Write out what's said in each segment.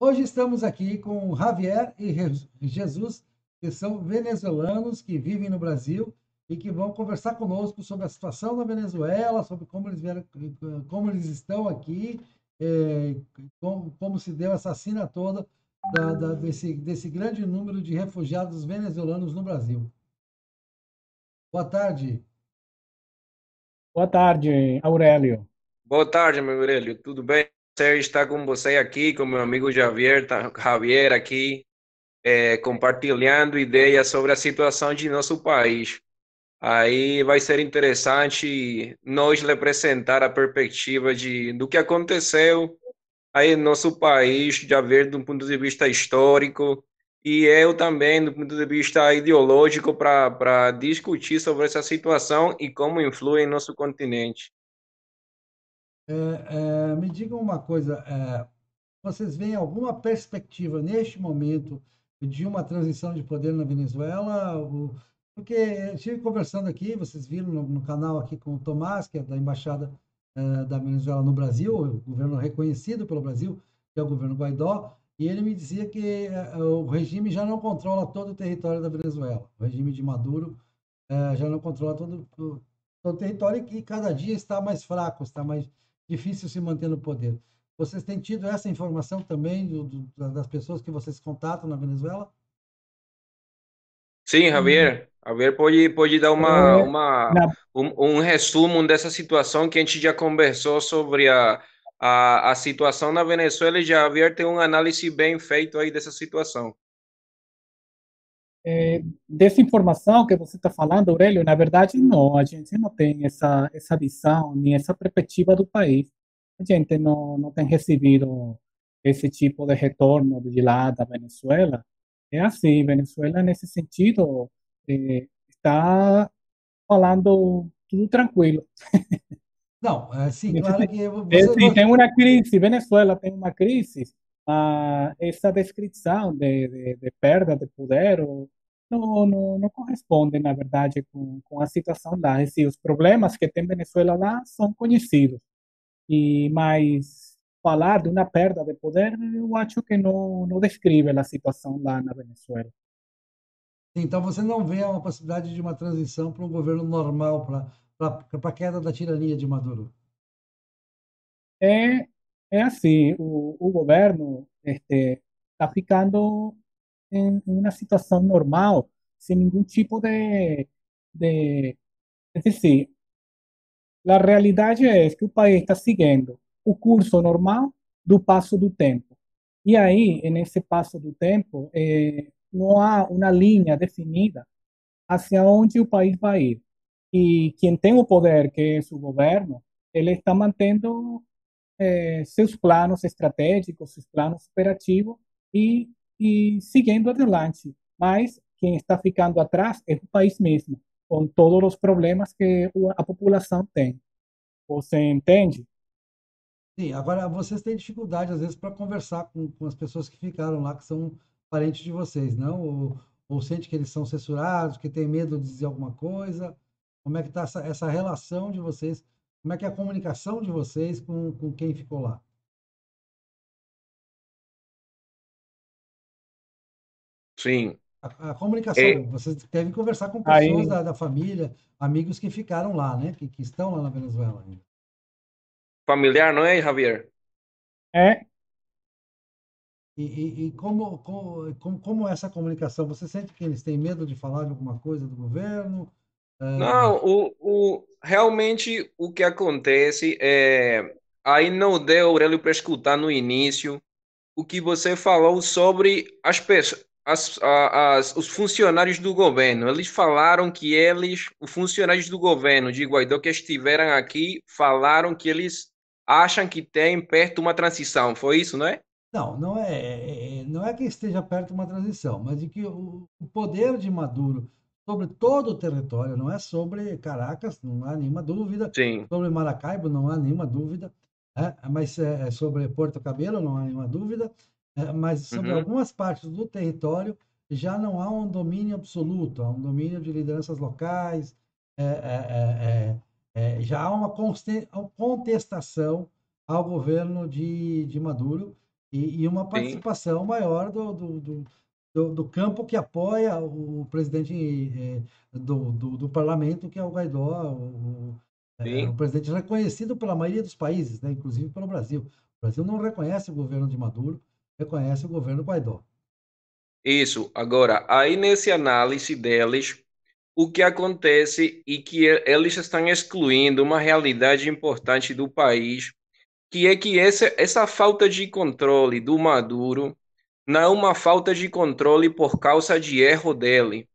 Hoje estamos aqui com Javier e Jesus, que são venezuelanos que vivem no Brasil e que vão conversar conosco sobre a situação na Venezuela, sobre como eles vieram, como eles estão aqui, como se deu essa cena toda desse grande número de refugiados venezuelanos no Brasil. Boa tarde. Boa tarde, Aurélio. Boa tarde, meu Aurélio. Tudo bem? Prazer estar com você aqui, com meu amigo Javier, Javier aqui, compartilhando ideias sobre a situação de nosso país. Aí vai ser interessante nós lhe apresentar a perspectiva do que aconteceu aí no nosso país, Javier, do ponto de vista histórico, e eu também, do ponto de vista ideológico, para discutir sobre essa situação e como influi em nosso continente. Me digam uma coisa, vocês veem alguma perspectiva neste momento de uma transição de poder na Venezuela? Porque eu estive conversando aqui, vocês viram no canal aqui com o Tomás, que é da Embaixada da Venezuela no Brasil, o governo reconhecido pelo Brasil, que é o governo Guaidó, e ele me dizia que o regime já não controla todo o território da Venezuela. O regime de Maduro já não controla todo o território e cada dia está mais fraco, está mais difícil se manter no poder. Vocês têm tido essa informação também das pessoas que vocês contatam na Venezuela? Sim, Javier. Javier pode dar É, na, um resumo dessa situação que a gente já conversou sobre a situação na Venezuela e Javier tem uma análise bem feita aí dessa situação. Dessa informação que você está falando, Aurélio, na verdade, não, a gente não tem essa visão, nem essa perspectiva do país. A gente não tem recebido esse tipo de retorno de lá da Venezuela. É assim, Venezuela, nesse sentido, está falando tudo tranquilo. Não, sim, Nesse claro sen- que você, Sim, tem uma crise, Venezuela tem uma crise, essa descrição de perda de poder não corresponde, na verdade, com a situação lá. Assim, os problemas que tem Venezuela lá são conhecidos, mas falar de uma perda de poder, eu acho que não descreve a situação lá na Venezuela. então você não vê uma possibilidade de uma transição para um governo normal, para a queda da tirania de Maduro. É, é assim, o governo está ficando em uma situação normal, sem nenhum tipo de... Es decir, a realidade é que o país está seguindo o curso normal do passo do tempo. E aí, nesse passo do tempo, não há uma linha definida hacia onde o país vai ir. E quem tem o poder, que é o governo, ele está mantendo seus planos estratégicos, seus planos operativos e seguindo adelante. Mas quem está ficando atrás é o país mesmo, com todos os problemas que a população tem. Você entende? Sim, agora vocês têm dificuldade, às vezes, para conversar com as pessoas que ficaram lá, que são parentes de vocês, não? Ou sente que eles são censurados, que tem medo de dizer alguma coisa? Como é que está essa relação de vocês? Como é que é a comunicação de vocês com quem ficou lá? Sim. A comunicação, É vocês devem conversar com pessoas Aí, da família, amigos que ficaram lá, né? Que estão lá na Venezuela ainda. familiar, não é, Javier? é, E como é essa comunicação? Você sente que eles têm medo de falar de alguma coisa do governo? Não, realmente o que acontece é. Aí não deu, Aurélio, para escutar no início o que você falou sobre as pessoas, os funcionários do governo. Eles falaram que os funcionários do governo de Guaidó que estiveram aqui, falaram que eles acham que tem perto uma transição. Foi isso, não é? Não, não é que esteja perto de uma transição, mas de que o poder de Maduro sobre todo o território, não é sobre Caracas, não há nenhuma dúvida, Sim. sobre Maracaibo, não há nenhuma dúvida, mas sobre Porto Cabelo, não há nenhuma dúvida, mas sobre Uhum. algumas partes do território já não há um domínio absoluto, há um domínio de lideranças locais, já há uma contestação ao governo de Maduro, e uma sim, participação maior do campo que apoia o presidente do parlamento, que é o Guaidó, o sim. presidente reconhecido pela maioria dos países, né, inclusive pelo Brasil. O Brasil não reconhece o governo de Maduro, reconhece o governo Guaidó. Isso. Agora, aí nessa análise deles, o que acontece e que eles estão excluindo uma realidade importante do país, que é que essa falta de controle do Maduro não é uma falta de controle por causa de erro dele.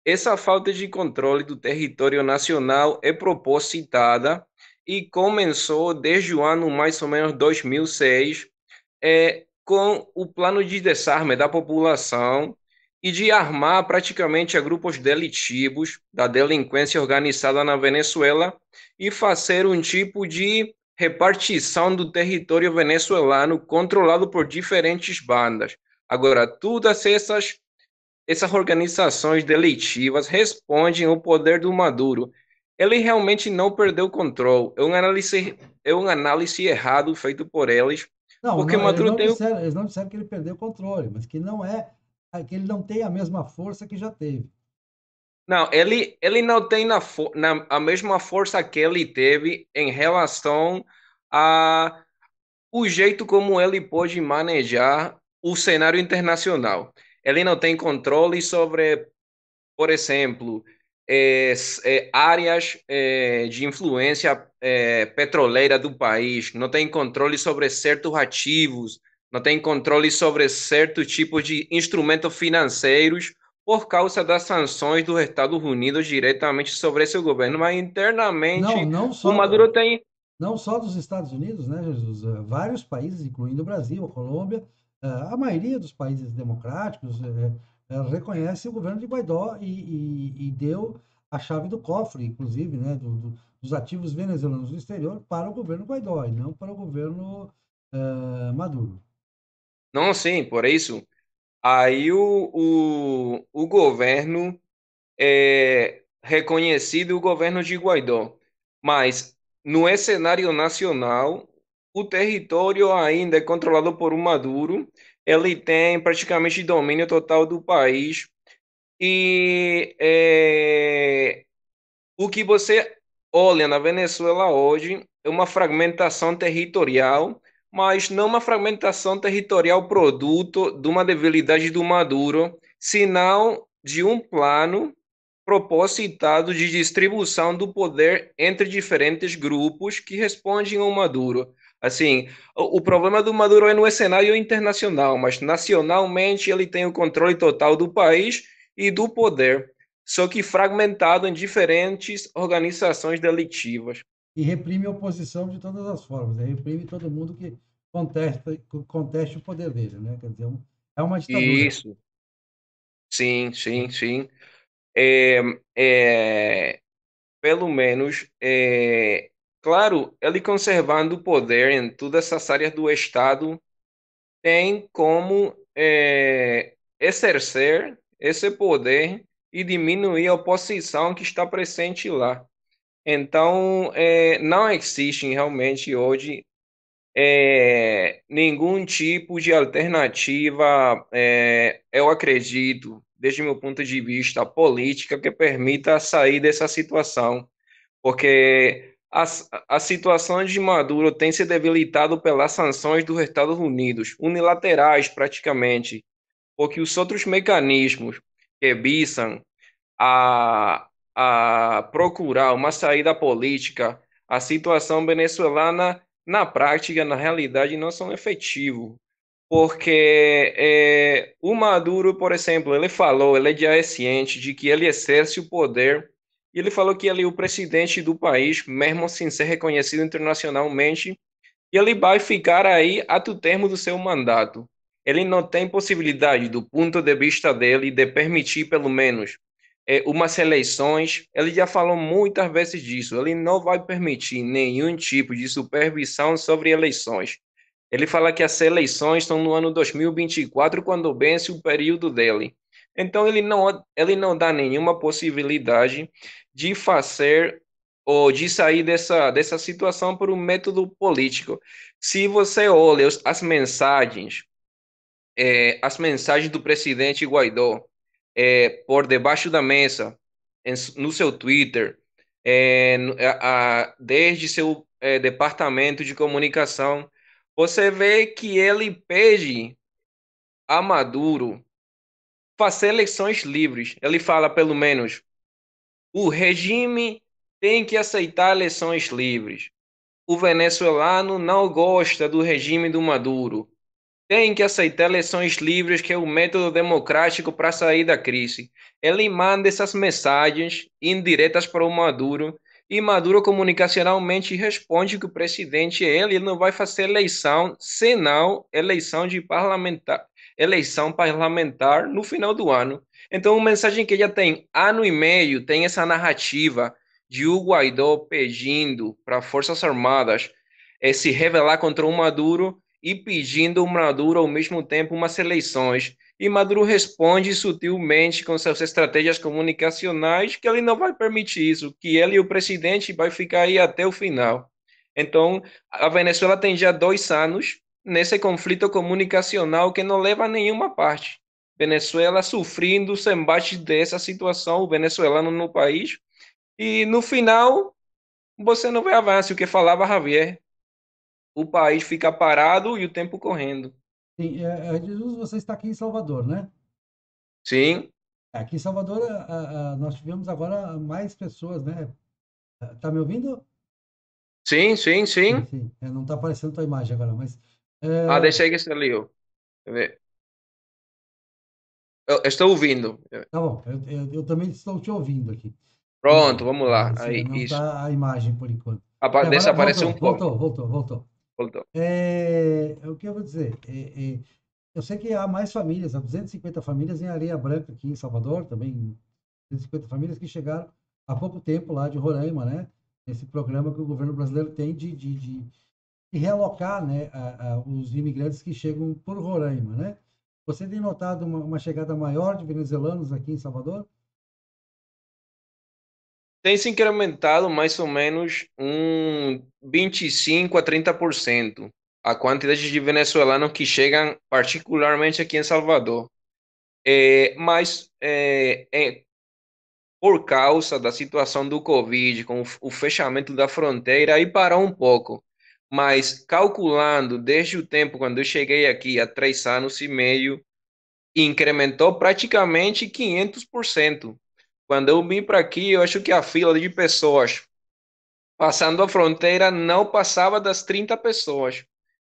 Essa falta de controle do território nacional é propositada e começou desde o ano mais ou menos 2006, com o plano de desarme da população e de armar praticamente a grupos delitivos da delinquência organizada na Venezuela e fazer um tipo de repartição do território venezuelano controlado por diferentes bandas. Agora, todas essas organizações delitivas respondem ao poder do Maduro. Ele realmente não perdeu o controle. É uma análise errado feito por eles, Não, porque Maduro tem o. eles não disseram que ele perdeu o controle, mas que não é, que ele não tem a mesma força que já teve. Não, ele não tem a mesma força que ele teve em relação a o jeito como ele pode manejar o cenário internacional. Ele não tem controle sobre, por exemplo, áreas de influência petroleira do país, não tem controle sobre certos ativos, não tem controle sobre certos tipos de instrumentos financeiros por causa das sanções dos Estados Unidos diretamente sobre esse governo, mas Não, internamente o Maduro tem. não só dos Estados Unidos, né, Jesus? Vários países, incluindo o Brasil, a Colômbia, a maioria dos países democráticos reconhece o governo de Guaidó e deu a chave do cofre, inclusive, né, dos ativos venezuelanos no exterior para o governo Guaidó e não para o governo Maduro. Não, sim, por isso. Aí o governo reconhecido o governo de Guaidó. Mas no cenário nacional, o território ainda é controlado por um Maduro. Ele tem praticamente domínio total do país. E o que você olha na Venezuela hoje é uma fragmentação territorial, mas não uma fragmentação territorial produto de uma debilidade do Maduro, senão de um plano propositado de distribuição do poder entre diferentes grupos que respondem ao Maduro. Assim, o problema do Maduro é no cenário internacional, mas nacionalmente ele tem o controle total do país e do poder, só que fragmentado em diferentes organizações delitivas. E reprime a oposição de todas as formas, né? Reprime todo mundo que conteste o poder dele, né? Quer dizer, é uma ditadura. Isso, sim, sim, sim. É, pelo menos, claro, ele conservando o poder em todas essas áreas do Estado, tem como exercer esse poder e diminuir a oposição que está presente lá. Então, não existe realmente hoje nenhum tipo de alternativa, eu acredito, desde meu ponto de vista, política, que permita sair dessa situação, porque a situação de Maduro tem se debilitado pelas sanções dos Estados Unidos, unilaterais praticamente, porque os outros mecanismos que visam a, a procurar uma saída política, a situação venezuelana, na prática, na realidade, não são efetivos. Porque o Maduro, por exemplo, ele falou, ele já é ciente de que ele exerce o poder, e ele falou que ele é o presidente do país, mesmo sem ser reconhecido internacionalmente, e ele vai ficar aí até o termo do seu mandato. Ele não tem possibilidade, do ponto de vista dele, de permitir, pelo menos, umas eleições. Ele já falou muitas vezes disso. Ele não vai permitir nenhum tipo de supervisão sobre eleições. Ele fala que as eleições estão no ano 2024, quando vence o período dele. Então, ele não dá nenhuma possibilidade de fazer ou de sair dessa situação por um método político. Se você olha as mensagens do presidente Guaidó por debaixo da mesa, no seu Twitter, desde seu departamento de comunicação, você vê que ele pede a Maduro fazer eleições livres. Ele fala, pelo menos, o regime tem que aceitar eleições livres. O venezuelano não gosta do regime do Maduro. Tem que aceitar eleições livres, que é o método democrático para sair da crise. Ele manda essas mensagens indiretas para o Maduro e Maduro comunicacionalmente responde que o presidente é ele não vai fazer eleição, senão eleição parlamentar no final do ano. Então, uma mensagem que já tem ano e meio, tem essa narrativa de o Guaidó pedindo para Forças Armadas se rebelar contra o Maduro e pedindo ao Maduro ao mesmo tempo umas eleições. E Maduro responde sutilmente com suas estratégias comunicacionais que ele não vai permitir isso, que ele e o presidente vai ficar aí até o final. Então, a Venezuela tem já 2 anos nesse conflito comunicacional que não leva a nenhuma parte. Venezuela sofrendo os embates dessa situação, o venezuelano no país, e no final você não vê avanço, o que falava Javier, o país fica parado e o tempo correndo. Sim, Jesus, você está aqui em Salvador, né? Sim, Aqui em Salvador, nós tivemos agora mais pessoas, né? Tá me ouvindo? sim, sim, Sim, sim. sim. Não está aparecendo tua imagem agora, mas Ah, é, deixa aí que você leu. Quer ver? Eu estou ouvindo. tá bom. Eu também estou te ouvindo aqui, Pronto, vamos lá. mas Aí, não isso. está a imagem por enquanto. E agora Desapareceu voltou, um pouco. voltou, voltou, voltou. Voltou. O que eu vou dizer? Eu sei que há mais famílias, há 250 famílias em Areia Branca aqui em Salvador, também 250 famílias que chegaram há pouco tempo lá de Roraima, né? Esse programa que o governo brasileiro tem de realocar, né, os imigrantes que chegam por Roraima, né? Você tem notado uma chegada maior de venezuelanos aqui em Salvador? Tem se incrementado mais ou menos um 25 a 30% a quantidade de venezuelanos que chegam, particularmente aqui em Salvador. Mas por causa da situação do Covid, com o fechamento da fronteira, aí parou um pouco. Mas calculando desde o tempo quando eu cheguei aqui, há 3 anos e meio, incrementou praticamente 500%. Quando eu vim para aqui, eu acho que a fila de pessoas passando a fronteira não passava das 30 pessoas.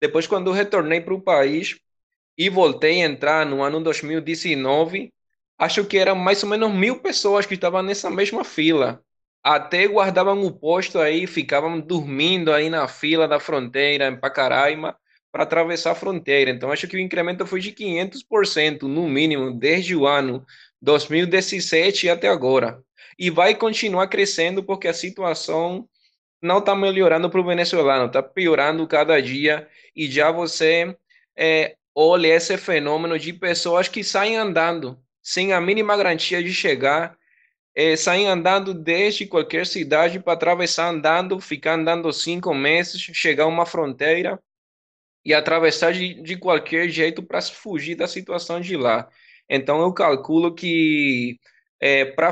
Depois, quando eu retornei para o país e voltei a entrar no ano 2019, acho que eram mais ou menos 1.000 pessoas que estavam nessa mesma fila. Até guardavam o posto aí, ficavam dormindo aí na fila da fronteira em Pacaraima para atravessar a fronteira. Então, acho que o incremento foi de 500%, no mínimo, desde o ano 2017 até agora. E vai continuar crescendo porque a situação não está melhorando para o venezuelano, está piorando cada dia. E já você olha esse fenômeno de pessoas que saem andando, sem a mínima garantia de chegar, saem andando desde qualquer cidade para atravessar andando, ficar andando 5 meses, chegar a uma fronteira e atravessar de qualquer jeito para fugir da situação de lá. Então, eu calculo que para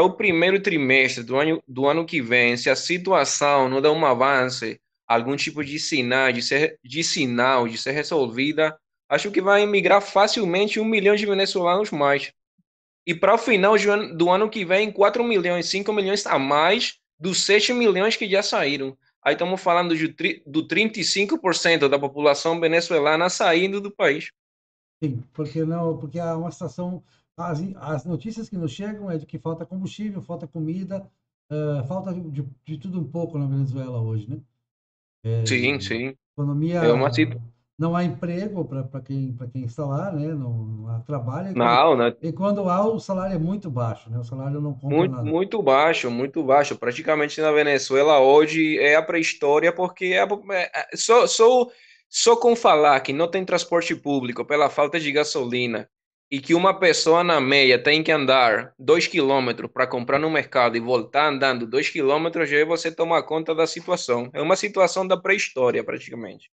o primeiro trimestre do ano que vem, se a situação não der um avanço, algum tipo de sinal de ser resolvida, acho que vai emigrar facilmente 1 milhão de venezuelanos mais. E para o final do ano que vem, 4 milhões, 5 milhões a mais dos 7 milhões que já saíram. Aí estamos falando do 35% da população venezuelana saindo do país. Sim, porque não, porque há uma situação, as notícias que nos chegam é de que falta combustível, falta comida, falta de tudo um pouco na Venezuela hoje, né? Sim, sim. Economia, É uma situação. não há emprego para quem está lá, né? Não há trabalho, Não, né? e quando há, o salário é muito baixo, né? O salário não compra Muito, nada. muito baixo, muito baixo. Praticamente na Venezuela hoje é a pré-história, porque só com falar que não tem transporte público pela falta de gasolina e que uma pessoa na meia tem que andar 2 km para comprar no mercado e voltar andando 2 km, aí você toma conta da situação. É uma situação da pré-história, praticamente.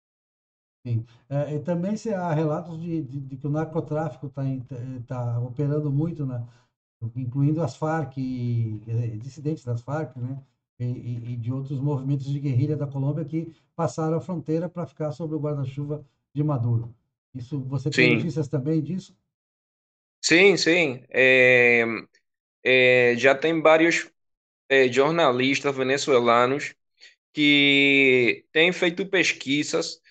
Sim. E também há relatos de que o narcotráfico tá operando muito, incluindo as Farc, dissidentes das Farc, né? E de outros movimentos de guerrilha da Colômbia que passaram a fronteira para ficar sob o guarda-chuva de Maduro. Isso, você tem Sim, notícias também disso? sim, sim. Já tem vários jornalistas venezuelanos que têm feito pesquisas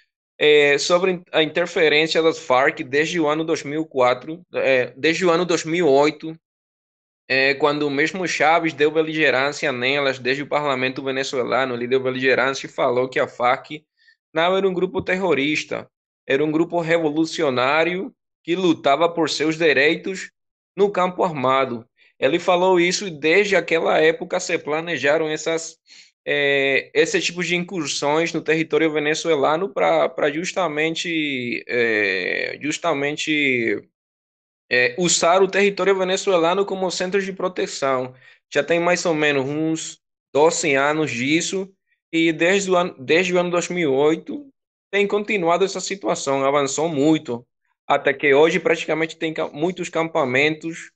sobre a interferência das Farc desde o ano 2004, desde o ano 2008, quando o mesmo Chávez deu beligerância nelas, desde o parlamento venezuelano, ele deu beligerância e falou que a Farc não era um grupo terrorista, era um grupo revolucionário que lutava por seus direitos no campo armado. Ele falou isso e desde aquela época se planejaram esse tipo de incursões no território venezuelano para justamente usar o território venezuelano como centro de proteção. Já tem mais ou menos uns 12 anos disso, e desde o ano 2008 tem continuado essa situação, avançou muito, até que hoje praticamente tem muitos campamentos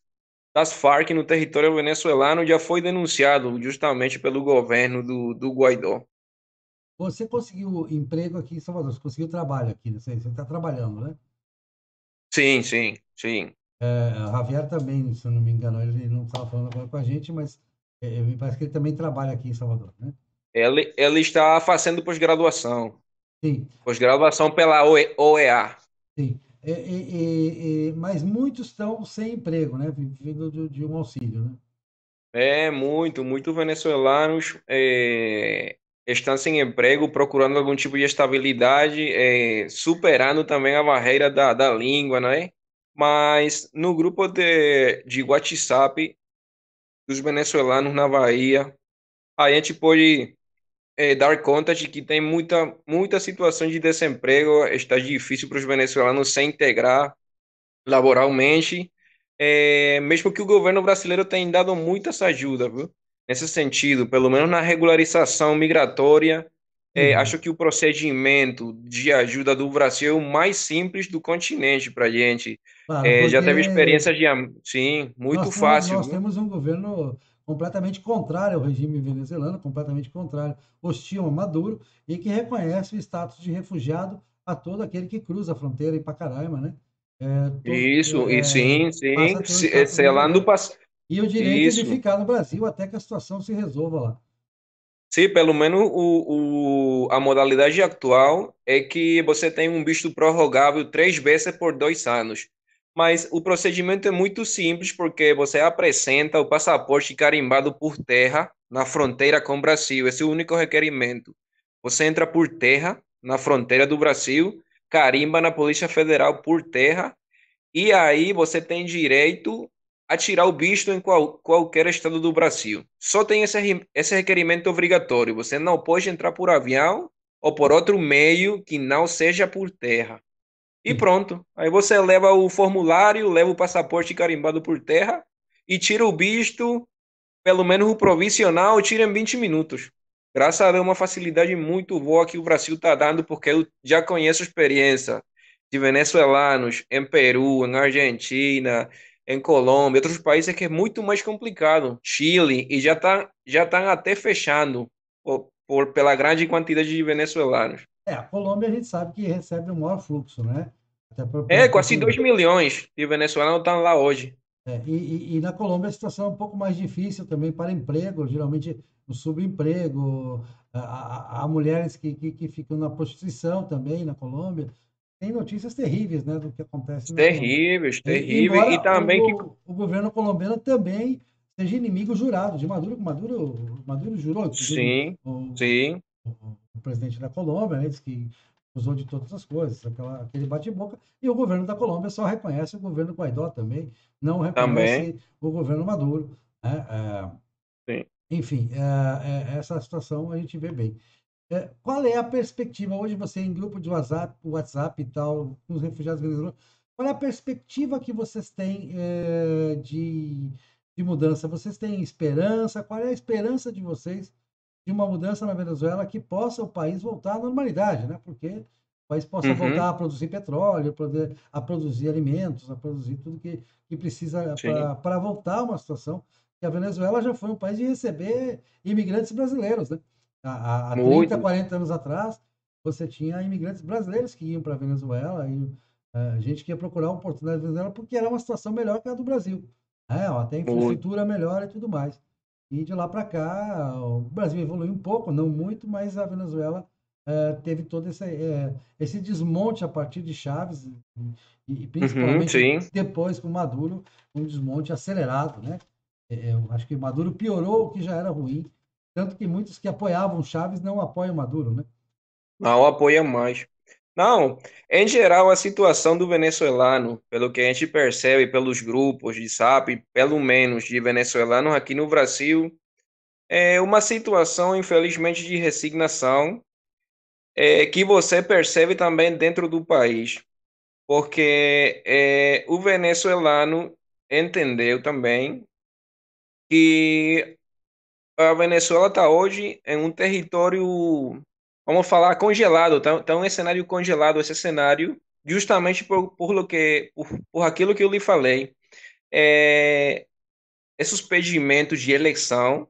das Farc no território venezuelano, já foi denunciado justamente pelo governo do Guaidó. Você conseguiu emprego aqui em Salvador, você conseguiu trabalho aqui, né? Você está trabalhando, né? Sim, sim, sim. O Javier também, se eu não me engano, ele não estava falando agora com a gente, mas me parece que ele também trabalha aqui em Salvador, né? Ele está fazendo pós-graduação, Sim, pós-graduação pela OEA. sim. Mas muitos estão sem emprego, né? Vindo de um auxílio, né? Muito venezuelanos estão sem emprego, procurando algum tipo de estabilidade, superando também a barreira da língua, né? Mas no grupo de WhatsApp dos venezuelanos na Bahia, a gente pode dar conta de que tem muita situação de desemprego, está difícil para os venezuelanos se integrar laboralmente, mesmo que o governo brasileiro tenha dado muitas ajudas, viu? Nesse sentido, pelo menos na regularização migratória, Uhum. acho que o procedimento de ajuda do Brasil é o mais simples do continente para a gente. Claro, Já porque teve experiência sim, muito fácil, nós viu? temos um governo completamente contrário ao regime venezuelano, completamente contrário, hostil a Maduro, e que reconhece o status de refugiado a todo aquele que cruza a fronteira em Pacaraima, né? Isso, e sim, Passa sim, a ter o status de selando, imigrante. E o direito de isso. ficar no Brasil até que a situação se resolva lá. Sim, pelo menos a modalidade atual é que você tem um visto prorrogável 3 vezes por 2 anos. Mas o procedimento é muito simples, porque você apresenta o passaporte carimbado por terra na fronteira com o Brasil. Esse é o único requerimento. Você entra por terra na fronteira do Brasil, carimba na Polícia Federal por terra e aí você tem direito a tirar o visto em qualquer estado do Brasil. Só tem esse requerimento obrigatório. Você não pode entrar por avião ou por outro meio que não seja por terra. E Sim. pronto. Aí você leva o formulário, leva o passaporte carimbado por terra e tira o visto, pelo menos o provisional, tira em 20 minutos. Graças a Deus, uma facilidade muito boa que o Brasil está dando, porque eu já conheço a experiência de venezuelanos em Peru, em Argentina, em Colômbia, outros países que é muito mais complicado. Chile, e já estão até fechando pela grande quantidade de venezuelanos. A Colômbia a gente sabe que recebe o maior fluxo, né? Até pela Quase 2 população. milhões de venezuelanos estão lá hoje. E na Colômbia a situação é um pouco mais difícil também para emprego, geralmente o subemprego, há mulheres que ficam na prostituição também na Colômbia. Tem notícias terríveis, né, do que acontece na Colômbia. Terríveis, terríveis. E Embora também que. o governo colombiano também seja inimigo jurado de Maduro, Maduro jurou, inclusive, Sim, o, sim, o presidente da Colômbia, né, disse que usou de todas as coisas, aquele bate-boca, e o governo da Colômbia só reconhece o governo Guaidó também, não também. reconhece o governo Maduro, né? Sim. Enfim, essa situação a gente vê bem. Qual é a perspectiva? Hoje você em grupo de WhatsApp e tal, com os refugiados venezuelanos, Qual é a perspectiva que vocês têm de mudança? Vocês têm esperança? Qual é a esperança de vocês de uma mudança na Venezuela que possa o país voltar à normalidade, né? Porque o país possa Uhum, voltar a produzir petróleo, a produzir alimentos, a produzir tudo que precisa sim, para voltar a uma situação que a Venezuela já foi um país de receber imigrantes brasileiros, né? Há 30, muito. 40 anos atrás, você tinha imigrantes brasileiros que iam para a Venezuela e a gente que ia procurar oportunidade na Venezuela porque era uma situação melhor que a do Brasil, né? Até Muito. infraestrutura melhor e tudo mais. E de lá para cá, o Brasil evoluiu um pouco, não muito, mas a Venezuela teve todo esse desmonte a partir de Chaves e Uhum, principalmente sim. depois com Maduro, um desmonte acelerado, né? Eu acho que Maduro piorou o que já era ruim, tanto que muitos que apoiavam Chaves não apoiam Maduro, né? Não apoia mais. Não, em geral, a situação do venezuelano, pelo que a gente percebe pelos grupos de SAP, pelo menos de venezuelanos aqui no Brasil, é uma situação, infelizmente, de resignação, que você percebe também dentro do país, porque o venezuelano entendeu também que a Venezuela está hoje em um território, vamos falar, congelado, tá um cenário congelado, esse cenário, justamente por aquilo que eu lhe falei. É, esses pedimentos de eleição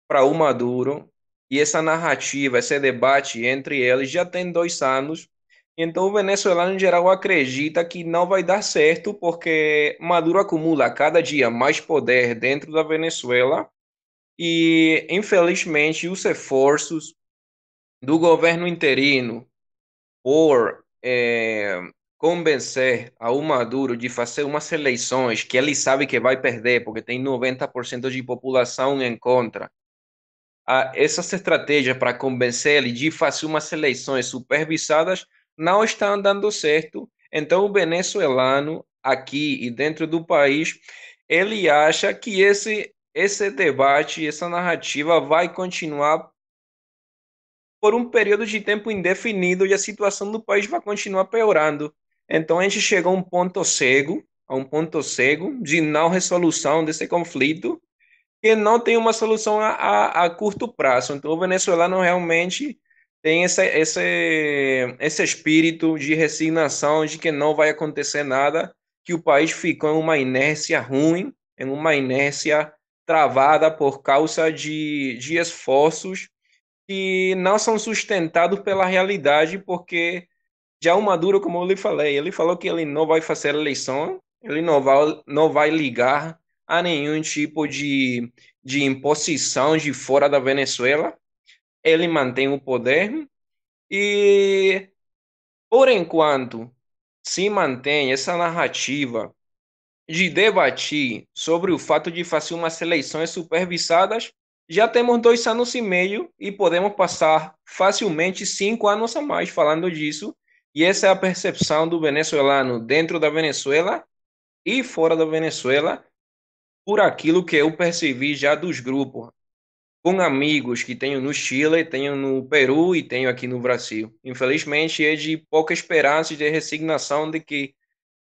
para o Maduro e essa narrativa, esse debate entre eles já tem 2 anos. Então, o venezuelano em geral acredita que não vai dar certo porque Maduro acumula cada dia mais poder dentro da Venezuela e, infelizmente, os esforços do governo interino por convencer ao Maduro de fazer umas eleições que ele sabe que vai perder, porque tem 90% de população em contra. Essas estratégias para convencer ele de fazer umas eleições supervisadas não estão dando certo. Então, o venezuelano, aqui e dentro do país, ele acha que esse debate, essa narrativa vai continuar por um período de tempo indefinido e a situação do país vai continuar piorando. Então a gente chegou a um ponto cego de não resolução desse conflito, que não tem uma solução a curto prazo. Então o venezuelano realmente tem esse espírito de resignação de que não vai acontecer nada, que o país ficou em uma inércia ruim, em uma inércia travada por causa de esforços que não são sustentados pela realidade, porque já o Maduro, como eu lhe falei, ele falou que ele não vai fazer eleição, ele não vai ligar a nenhum tipo de imposição de fora da Venezuela, ele mantém o poder e, por enquanto, se mantém essa narrativa de debater sobre o fato de fazer umas eleições supervisadas, já temos 2 anos e meio e podemos passar facilmente 5 anos a mais falando disso. E essa é a percepção do venezuelano dentro da Venezuela e fora da Venezuela, por aquilo que eu percebi já dos grupos, com amigos que tenho no Chile, tenho no Peru e tenho aqui no Brasil. Infelizmente, é de pouca esperança e de resignação de que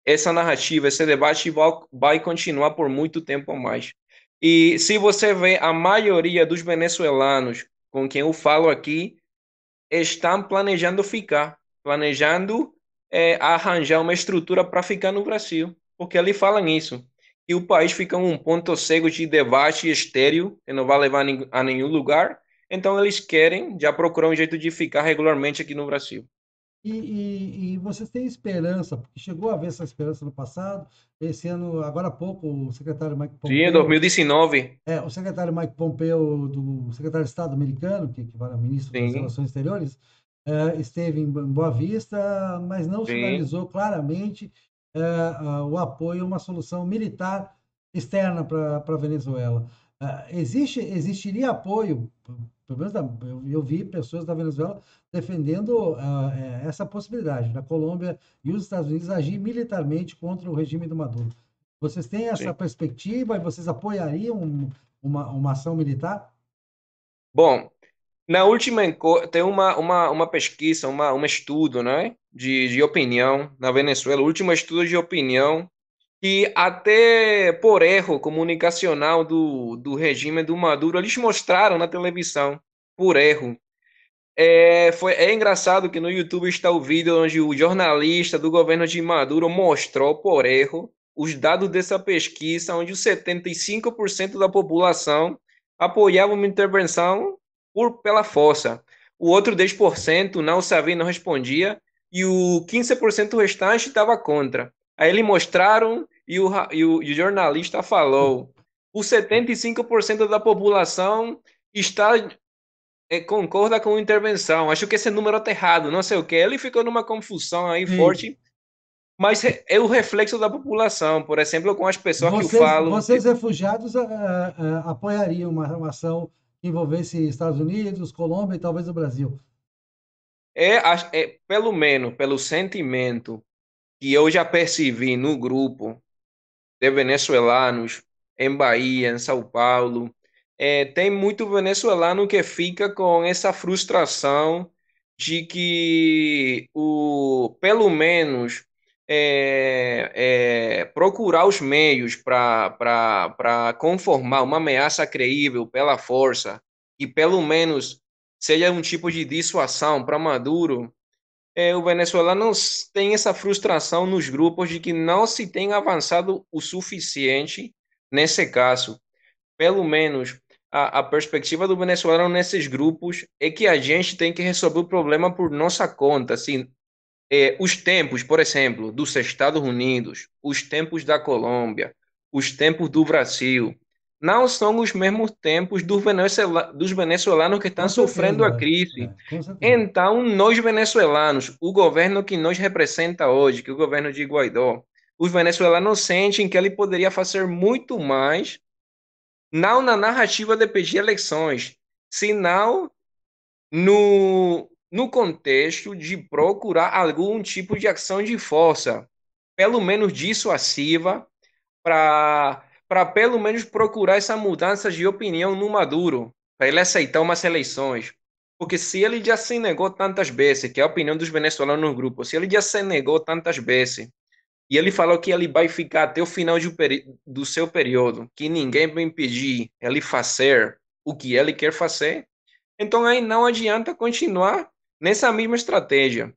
essa narrativa, esse debate vai continuar por muito tempo a mais. E se você vê, a maioria dos venezuelanos com quem eu falo aqui estão planejando ficar, planejando arranjar uma estrutura para ficar no Brasil, porque ali falam isso, que o país fica um ponto cego de debate estéril, que não vai levar a nenhum lugar, então eles querem já procurar um jeito de ficar regularmente aqui no Brasil. E vocês têm esperança, porque chegou a haver essa esperança no passado. Esse ano, agora há pouco, o secretário Mike Sim, em Pompeo, 2019, o secretário Mike Pompeo, do secretário de Estado americano, que equivale ao ministro das sim, Relações Exteriores, esteve em Boa Vista, mas não sim. sinalizou claramente o apoio a uma solução militar externa para a Venezuela. Existiria apoio, pelo menos eu vi pessoas da Venezuela defendendo essa possibilidade da Colômbia e os Estados Unidos agir militarmente contra o regime do Maduro. Vocês têm essa Sim. perspectiva e vocês apoiariam uma ação militar? Bom, Na última, tem uma pesquisa, um estudo, né, de opinião na Venezuela, o último estudo de opinião, que até por erro comunicacional do regime do Maduro, eles mostraram na televisão, por erro. É engraçado que no YouTube está o vídeo onde o jornalista do governo de Maduro mostrou, por erro, os dados dessa pesquisa, onde os 75% da população apoiava uma intervenção pela força. O outro 10% não sabia, não respondia, e o 15% restante estava contra. Aí eles mostraram e o jornalista falou: os 75% da população está concorda com intervenção. Acho que esse número está errado, não sei o quê. Ele ficou numa confusão aí Sim. forte, mas é o reflexo da população. Por exemplo, com as pessoas que eu Vocês, falo, vocês refugiados, apoiariam uma ação que envolvesse Estados Unidos, Colômbia e talvez o Brasil? pelo menos pelo sentimento que eu já percebi no grupo de venezuelanos em Bahia, em São Paulo. Tem muito venezuelano que fica com essa frustração de que pelo menos procurar os meios para conformar uma ameaça creível pela força e pelo menos seja um tipo de dissuasão para Maduro. O venezuelano tem essa frustração nos grupos de que não se tem avançado o suficiente nesse caso. Pelo menos a perspectiva do venezuelano nesses grupos é que a gente tem que resolver o problema por nossa conta. Assim, os tempos, por exemplo, dos Estados Unidos, os tempos da Colômbia, os tempos do Brasil, não são os mesmos tempos dos venezuelanos que estão Com sofrendo a certeza, crise. com certeza. Então, nós venezuelanos, o governo que nos representa hoje, que é o governo de Guaidó, os venezuelanos sentem que ele poderia fazer muito mais, não na narrativa de pedir eleições, senão no contexto de procurar algum tipo de ação de força, pelo menos dissuasiva, para pelo menos procurar essa mudança de opinião no Maduro, para ele aceitar umas eleições. Porque se ele já se negou tantas vezes, que é a opinião dos venezuelanos no grupo, se ele já se negou tantas vezes, e ele falou que ele vai ficar até o final do seu período, que ninguém vai impedir ele fazer o que ele quer fazer, então aí não adianta continuar nessa mesma estratégia.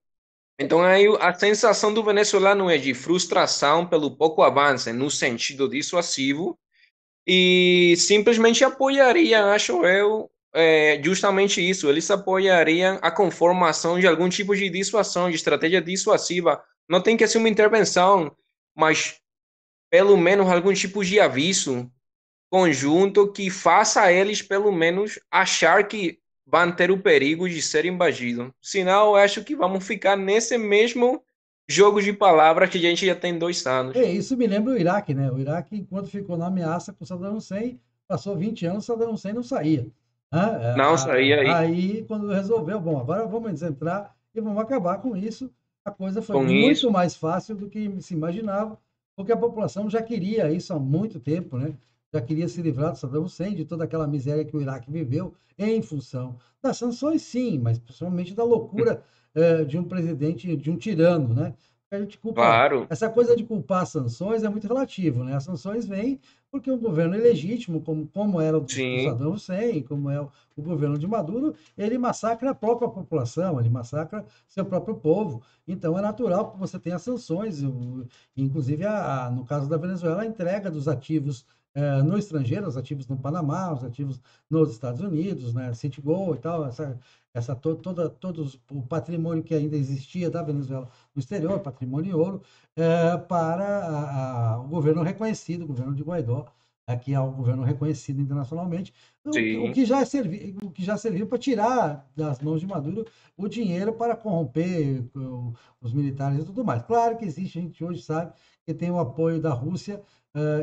Então aí a sensação do venezuelano é de frustração pelo pouco avanço no sentido dissuasivo e simplesmente apoiaria, acho eu, justamente isso. Eles apoiariam a conformação de algum tipo de dissuasão, de estratégia dissuasiva. Não tem que ser uma intervenção, mas pelo menos algum tipo de aviso conjunto que faça a eles, pelo menos, achar que vão ter o perigo de ser invadidos. Senão, eu acho que vamos ficar nesse mesmo jogo de palavras que a gente já tem 2 anos. Isso me lembra o Iraque, né? O Iraque, enquanto ficou na ameaça com Saddam Hussein, passou 20 anos, Saddam Hussein não saía. Né? Não sair aí Aí, quando resolveu, bom, agora vamos entrar e vamos acabar com isso, a coisa foi com muito isso. mais fácil do que se imaginava, porque a população já queria isso há muito tempo, né? Já queria se livrar do Saddam Hussein, de toda aquela miséria que o Iraque viveu, em função das sanções, sim, mas principalmente da loucura de um presidente, de um tirano, né? A gente culpa Claro, essa coisa de culpar as sanções é muito relativo, né? As sanções vêm porque o governo ilegítimo, como era o do sim, Saddam Hussein, como é o governo de Maduro, ele massacra a própria população, ele massacra seu próprio povo. Então é natural que você tenha sanções, inclusive no caso da Venezuela, a entrega dos ativos no estrangeiro, os ativos no Panamá, os ativos nos Estados Unidos, né? Citigold e tal, todo o patrimônio que ainda existia da Venezuela no exterior, patrimônio em ouro, para o governo reconhecido, o governo de Guaidó, que é um governo reconhecido internacionalmente, sim, o que já serviu para tirar das mãos de Maduro o dinheiro para corromper os militares e tudo mais. Claro que existe, a gente hoje sabe que tem o apoio da Rússia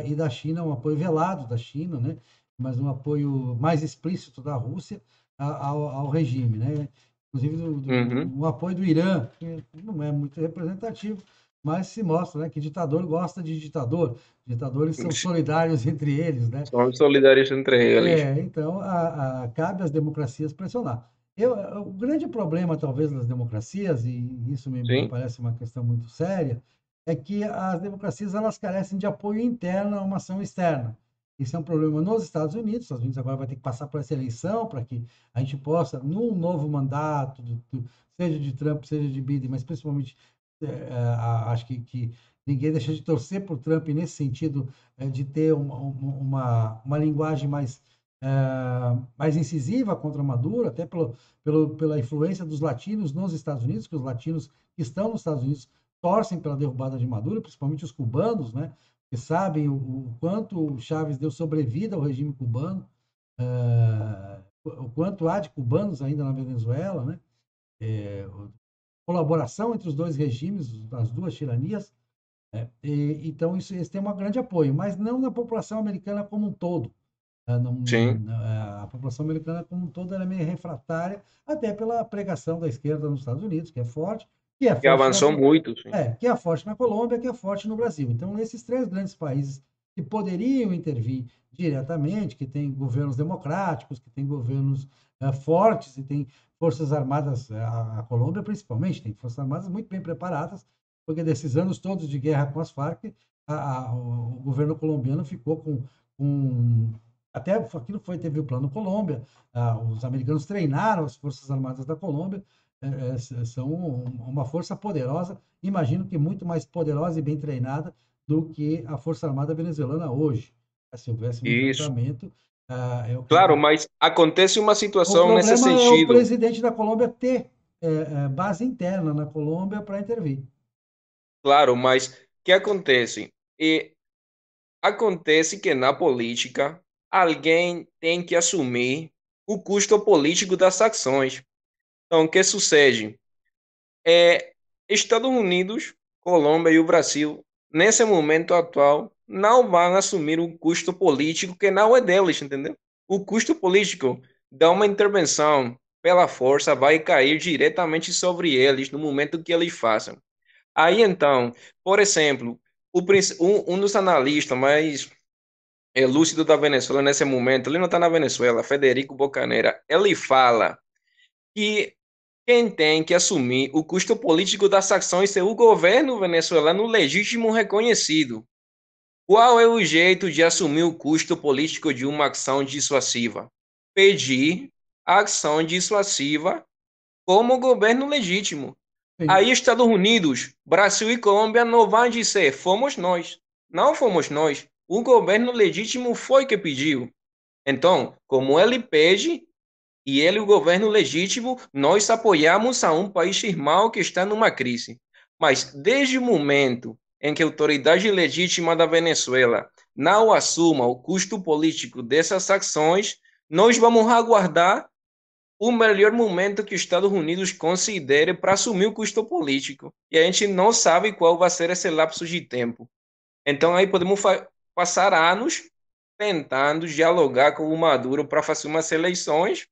e da China, um apoio velado da China, né? Mas um apoio mais explícito da Rússia ao regime, né? Inclusive uhum. o apoio do Irã, que não é muito representativo, mas se mostra, né, que ditador gosta de ditador, ditadores são solidários entre eles, né? Somos solidários entre eles. Então cabe às democracias pressionar. O grande problema, talvez, das democracias, e isso me Sim, parece uma questão muito séria, é que as democracias elas carecem de apoio interno a uma ação externa. Isso é um problema nos Estados Unidos. Os Estados Unidos agora vai ter que passar por essa eleição para que a gente possa, num novo mandato, seja de Trump, seja de Biden, mas principalmente acho que ninguém deixa de torcer por Trump nesse sentido de ter uma linguagem mais incisiva contra Maduro, até pela influência dos latinos nos Estados Unidos, que os latinos que estão nos Estados Unidos torcem pela derrubada de Maduro, principalmente os cubanos, né, que sabem o quanto o Chávez deu sobrevida ao regime cubano, o quanto há de cubanos ainda na Venezuela, né, colaboração entre os dois regimes, as duas tiranias. Então, isso tem um grande apoio, mas não na população americana como um todo. sim. A população americana como um todo é meio refratária, até pela pregação da esquerda nos Estados Unidos, que é Que forte avançou muito, sim. que é forte na Colômbia, que é forte no Brasil. Então, esses três grandes países que poderiam intervir diretamente, que têm governos democráticos, que têm governos fortes e têm forças armadas, a Colômbia principalmente, tem forças armadas muito bem preparadas, porque desses anos todos de guerra com as Farc, o governo colombiano ficou com até aquilo teve o Plano Colômbia, os americanos treinaram as Forças Armadas da Colômbia, são uma força poderosa, imagino que muito mais poderosa e bem treinada do que a Força Armada venezuelana hoje. Se houvesse um Isso. enfrentamento, eu Claro, acredito. mas acontece uma O situação nesse problema é o sentido. presidente da Colômbia ter base interna na Colômbia para intervir. Claro, mas o que acontece? E acontece que na política alguém tem que assumir o custo político das ações. Então, o que sucede? É, Estados Unidos, Colômbia e o Brasil, nesse momento atual, não vão assumir o custo político que não é deles, entendeu? O custo político da uma intervenção pela força vai cair diretamente sobre eles no momento que eles façam. Aí então, por exemplo, um dos analistas mais lúcido da Venezuela nesse momento, ele não está na Venezuela, Federico Bocaneira, ele fala que quem tem que assumir o custo político das ações é o governo venezuelano legítimo reconhecido. Qual é o jeito de assumir o custo político de uma ação dissuasiva? Pedir a ação dissuasiva como governo legítimo. Sim. Aí Estados Unidos, Brasil e Colômbia não vão dizer fomos nós. Não fomos nós. O governo legítimo foi que pediu. Então, como ele pede, e ele, o governo legítimo, nós apoiamos a um país irmão que está numa crise. Mas desde o momento em que a autoridade legítima da Venezuela não assuma o custo político dessas ações, nós vamos aguardar o melhor momento que os Estados Unidos considere para assumir o custo político. E a gente não sabe qual vai ser esse lapso de tempo. Então aí podemos passar anos tentando dialogar com o Maduro para fazer umas eleições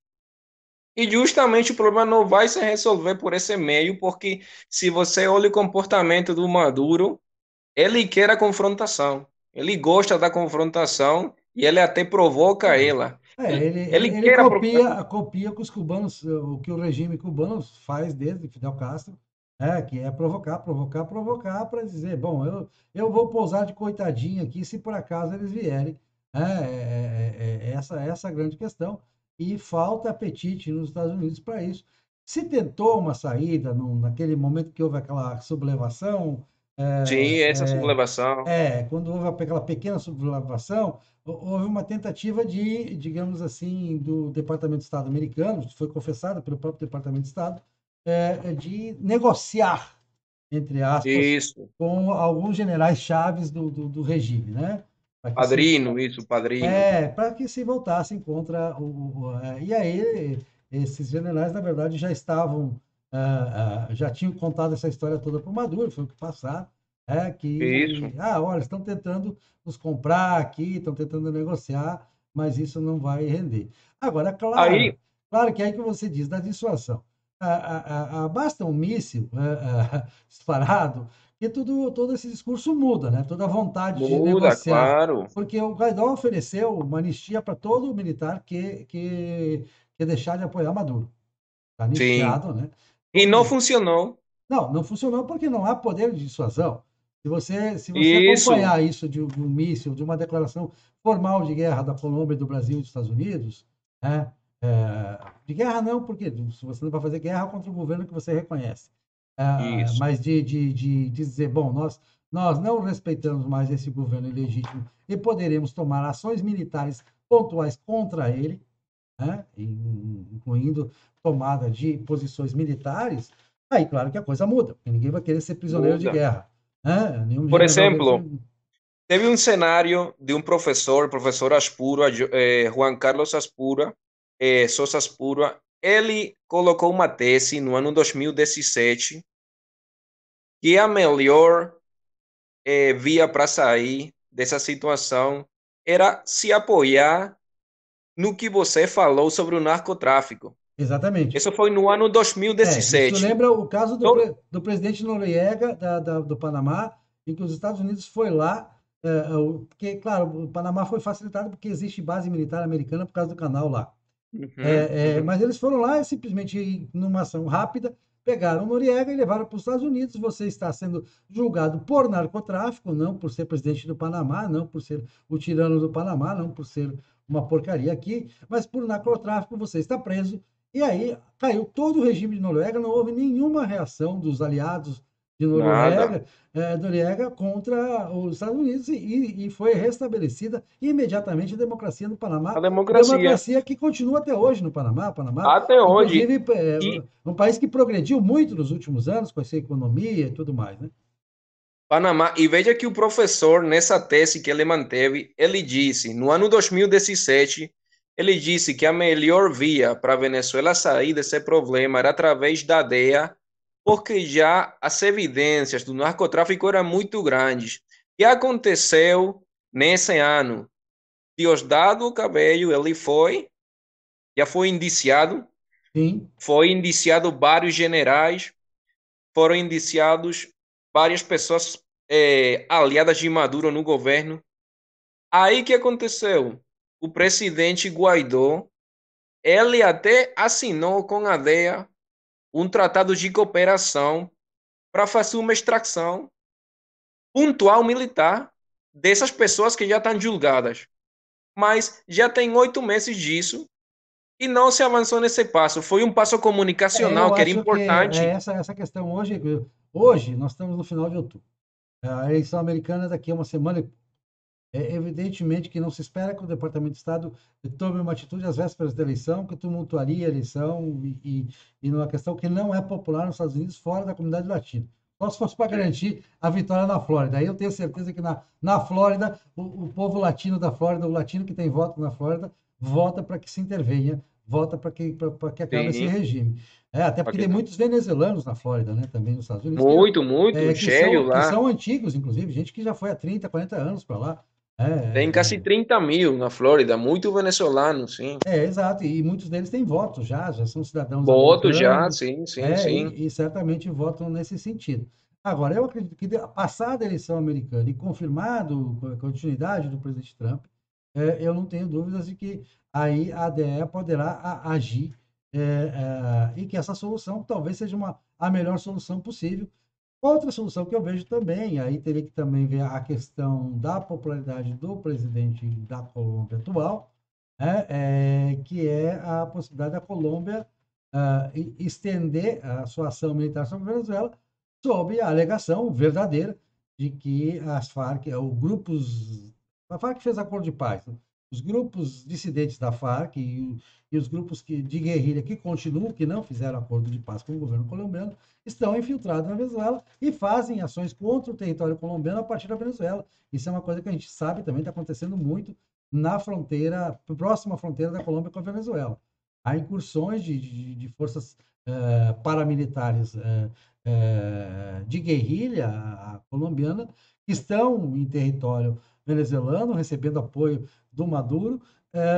e justamente o problema não vai se resolver por esse meio, porque se você olha o comportamento do Maduro, ele quer a confrontação. Ele gosta da confrontação e ele até provoca ela. Ele Ele quer a copia o que os cubanos, o que o regime cubano faz desde Fidel Castro, que é provocar, provocar, provocar para dizer, bom, eu vou pousar de coitadinho aqui se por acaso eles vierem. Essa é a grande questão. E falta apetite nos Estados Unidos para isso. Se tentou uma saída naquele momento que houve aquela sublevação, sim, essa sublevação. quando houve aquela pequena sublevação, houve uma tentativa de, digamos assim, do Departamento de Estado americano, foi confessada pelo próprio Departamento de Estado, de negociar, entre aspas, Isso. com alguns generais chaves do regime, né? Para que se, Padrino, isso, padrino. para que se voltassem contra e aí, esses generais, na verdade, já estavam, já tinham contado essa história toda para o Maduro, foi o que passaram, Isso. olha, estão tentando nos comprar aqui, estão tentando negociar, mas isso não vai render. Agora, Aí, claro que é aí que você diz da dissuasão. Basta um míssil disparado, que todo esse discurso muda, né? Toda a vontade de muda, negociar. claro. Porque o Guaidó ofereceu uma anistia para todo militar que deixar de apoiar Maduro. Está Sim. anistiado, né? E não Todo, funcionou. não funcionou porque não há poder de dissuasão. Se você Isso, acompanhar isso de um míssil, de uma declaração formal de guerra da Colômbia, do Brasil e dos Estados Unidos, né? De guerra não, porque você não vai fazer guerra contra o governo que você reconhece. isso. Mas de dizer, bom, nós não respeitamos mais esse governo ilegítimo e poderemos tomar ações militares pontuais contra ele, né? Incluindo tomada de posições militares, aí claro que a coisa muda, porque ninguém vai querer ser prisioneiro de Muda. guerra. Né? Nenhum Por general vai ser. exemplo, teve um cenário de um professor, professor Aspuro, Juan Carlos Aspura, Sousa Aspura. Ele colocou uma tese no ano 2017 que a melhor via para sair dessa situação era se apoiar no que você falou sobre o narcotráfico. Exatamente. Isso foi no ano Isso 2017. lembra o caso Então, do presidente Noriega, do Panamá, em que os Estados Unidos foi lá, porque, claro, o Panamá foi facilitado porque existe base militar americana por causa do canal lá. uhum, uhum. Mas eles foram lá e simplesmente, numa ação rápida, pegaram Noriega e levaram para os Estados Unidos. Você está sendo julgado por narcotráfico, não por ser presidente do Panamá, não por ser o tirano do Panamá, não por ser uma porcaria aqui, mas por narcotráfico você está preso. E aí caiu todo o regime de Noruega, não houve nenhuma reação dos aliados de Nada. Noriega contra os Estados Unidos e foi restabelecida imediatamente a democracia no A Panamá, democracia. democracia que continua até hoje no Panamá. Panamá, Até hoje. inclusive, E um país que progrediu muito nos últimos anos com essa economia e tudo mais, né? Panamá, e veja que o professor, nessa tese que ele manteve, ele disse, no ano 2017, ele disse que a melhor via para a Venezuela sair desse problema era através da DEA, porque já as evidências do narcotráfico eram muito grandes. O que aconteceu nesse ano? Diosdado Cabello, ele já Sim, foi indiciado vários generais, foram indiciados várias pessoas aliadas de Maduro no governo. Aí que aconteceu? O presidente Guaidó, ele até assinou com a DEA um tratado de cooperação para fazer uma extração pontual militar dessas pessoas que já estão julgadas. Mas já tem 8 meses disso e não se avançou nesse passo. Foi um passo comunicacional eu que era acho que importante. essa questão hoje nós estamos no final de outubro. A eleição americana daqui a uma semana. É evidentemente que não se espera que o Departamento de Estado tome uma atitude às vésperas da eleição, que tumultuaria a eleição e numa questão que não é popular nos Estados Unidos, fora da comunidade latina. Só se fosse para garantir a vitória na Flórida. Aí eu tenho certeza que na Flórida, o povo latino da Flórida, o latino que tem voto na Flórida, vota para que se intervenha, vota para que acabe esse Sim, regime. Até porque tem muitos venezuelanos na Flórida, né, também nos Estados Unidos, muito, muito, que cheio são, que lá. são antigos, inclusive, gente que já foi há 30, 40 anos para lá. Tem quase É, 30 mil na Flórida, muito venezuelano, sim. exato, e muitos deles têm voto já são cidadãos Voto já, americanos, sim, sim, sim. e certamente votam nesse sentido. Agora, eu acredito que, passada a eleição americana e confirmado a continuidade do presidente Trump, eu não tenho dúvidas de que aí a ADE poderá agir e que essa solução talvez seja a melhor solução possível. Outra solução que eu vejo também, aí teria que também ver a questão da popularidade do presidente da Colômbia atual, né, que é a possibilidade da Colômbia estender a sua ação militar sobre a Venezuela, sob a alegação verdadeira de que as Farc, a Farc fez acordo de paz, né? Os grupos dissidentes da Farc e os grupos de guerrilha que continuam, que não fizeram acordo de paz com o governo colombiano, estão infiltrados na Venezuela e fazem ações contra o território colombiano a partir da Venezuela. Isso é uma coisa que a gente sabe também está acontecendo muito na fronteira, próxima fronteira da Colômbia com a Venezuela. Há incursões de forças paramilitares de guerrilha colombiana que estão em território venezuelano, recebendo apoio do Maduro,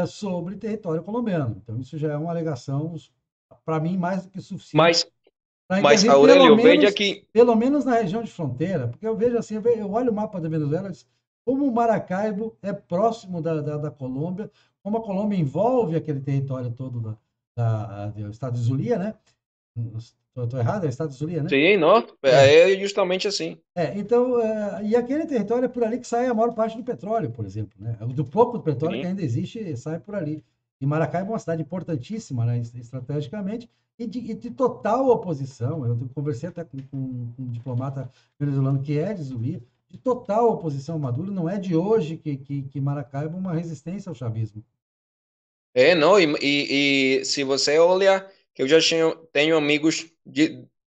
sobre território colombiano. Então, isso já é uma alegação, para mim, mais do que suficiente Mas, para mas intervir pelo Aurélio, veja menos, que. pelo menos na região de fronteira, porque eu vejo assim, eu olho o mapa da Venezuela, como o Maracaibo é próximo da Colômbia, como a Colômbia envolve aquele território todo do estado de Zulia, né? Estou errado? É o estado de Zulia, né? Sim, não, É, é justamente assim. então, e aquele território é por ali que sai a maior parte do petróleo, por exemplo, né? Do pouco do petróleo que Sim. ainda existe, sai por ali. E Maracaibo é uma cidade importantíssima, né, estrategicamente, e de total oposição. Eu conversei até com um diplomata venezuelano que é de Zulia, de total oposição ao Maduro. Não é de hoje que Maracaibo é uma resistência ao chavismo. Não, e se você olha, que eu já tenho amigos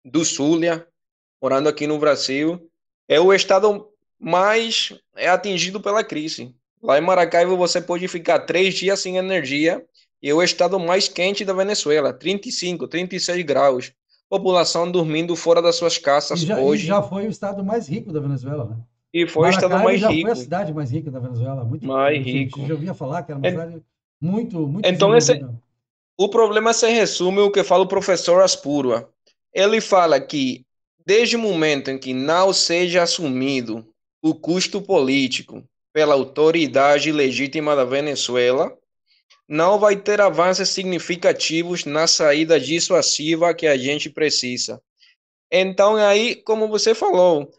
do Zulia, morando aqui no Brasil, é o estado mais atingido pela crise. Lá em Maracaibo você pode ficar 3 dias sem energia e é o estado mais quente da Venezuela, 35, 36 graus. População dormindo fora das suas E casas já hoje foi o estado mais rico da Venezuela, né? e foi o estado Maracaibo mais já foi a rico, cidade mais rica da Venezuela há muito tempo. mais A gente rico. já ouvia falar que era uma En- cidade muito, muito Então desenvolvida. o problema se resume ao que fala o professor Aspurua. Ele fala que, desde o momento em que não seja assumido o custo político pela autoridade legítima da Venezuela, não vai ter avanços significativos na saída dissuasiva que a gente precisa. Então, aí, como você falou,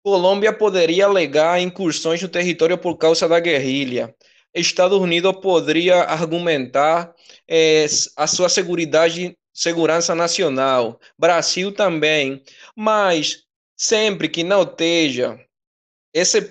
Colômbia poderia alegar incursões no território por causa da guerrilha. Estados Unidos poderia argumentar a sua segurança nacional. Brasil também. Mas sempre que não esteja esse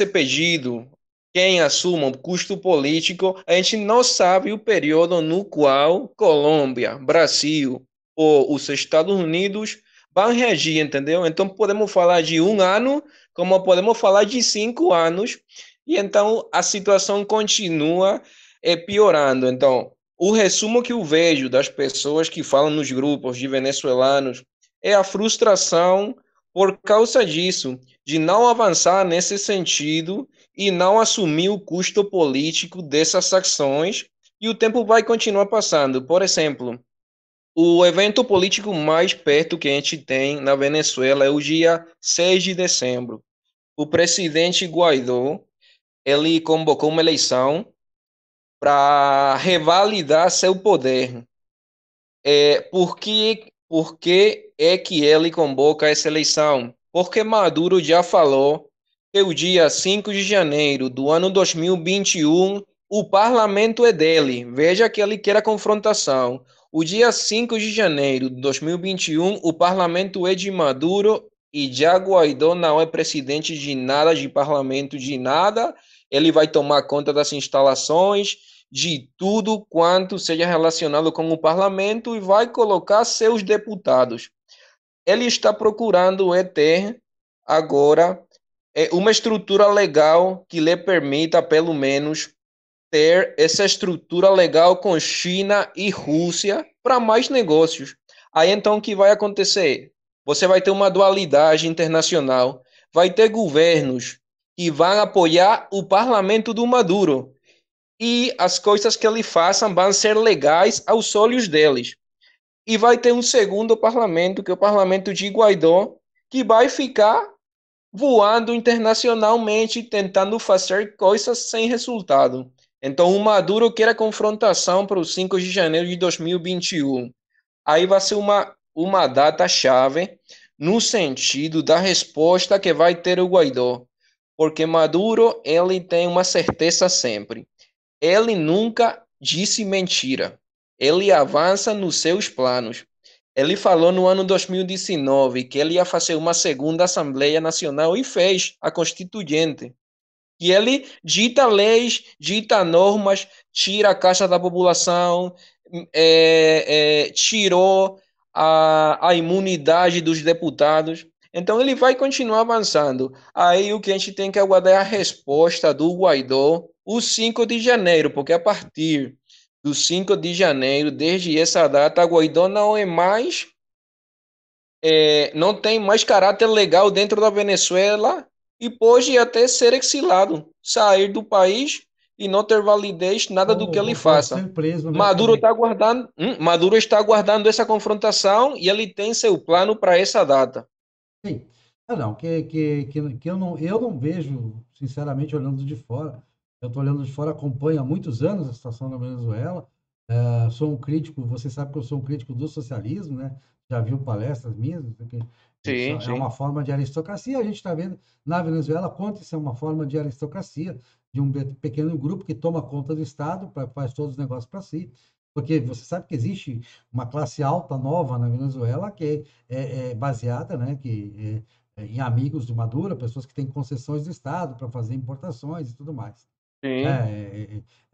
pedido, quem assuma o custo político, a gente não sabe o período no qual Colômbia, Brasil ou os Estados Unidos vão reagir, entendeu? Então podemos falar de 1 ano, como podemos falar de 5 anos, e então a situação continua piorando. Então, o resumo que eu vejo das pessoas que falam nos grupos de venezuelanos é a frustração por causa disso de não avançar nesse sentido e não assumir o custo político dessas ações, e o tempo vai continuar passando. Por exemplo, o evento político mais perto que a gente tem na Venezuela é o dia 6 de dezembro. O presidente Guaidó, ele convocou uma eleição para revalidar seu poder. Por que é que ele convoca essa eleição? Porque Maduro já falou que o dia 5 de janeiro do ano 2021, o parlamento é dele. Veja que ele quer a confrontação. O dia 5 de janeiro de 2021, o parlamento é de Maduro e já Guaidó não é presidente de nada, de parlamento, de nada. Ele vai tomar conta das instalações, de tudo quanto seja relacionado com o parlamento e vai colocar seus deputados. Ele está procurando ter agora uma estrutura legal que lhe permita, pelo menos, ter essa estrutura legal com China e Rússia para mais negócios. Aí então o que vai acontecer? Você vai ter uma dualidade internacional, vai ter governos que vão apoiar o parlamento do Maduro, e as coisas que ele faça vão ser legais aos olhos deles. E vai ter um segundo parlamento, que é o parlamento de Guaidó, que vai ficar voando internacionalmente, tentando fazer coisas sem resultado. Então, o Maduro quer a confrontação para o 5 de janeiro de 2021. Aí vai ser uma data-chave no sentido da resposta que vai ter o Guaidó. Porque Maduro, ele tem uma certeza sempre. Ele nunca disse mentira. Ele avança nos seus planos. Ele falou no ano 2019 que ele ia fazer uma segunda Assembleia Nacional e fez a Constituinte. E ele dita leis, dita normas, tira a caixa da população, tirou a imunidade dos deputados. Então ele vai continuar avançando. Aí o que a gente tem que aguardar é a resposta do Guaidó o 5 de janeiro, porque a partir do 5 de janeiro, desde essa data, Guaidó não é mais, não tem mais caráter legal dentro da Venezuela e pode até ser exilado, sair do país e não ter validez nada do que ele Ou pode faça. ser preso mesmo. Maduro está aguardando essa confrontação e ele tem seu plano para essa data. Sim. Não, que eu não vejo, sinceramente, olhando de fora. Eu estou olhando de fora, acompanho há muitos anos a situação na Venezuela. Sou um crítico, você sabe que eu sou um crítico do socialismo, né? Já viu palestras minhas, porque isso Sim, é uma sim. forma de aristocracia. A gente está vendo na Venezuela quanto isso é uma forma de aristocracia, de um pequeno grupo que toma conta do Estado, faz todos os negócios para si. Porque você sabe que existe uma classe alta nova na Venezuela que é baseada, né, em amigos do Maduro, pessoas que têm concessões do Estado para fazer importações e tudo mais. Sim.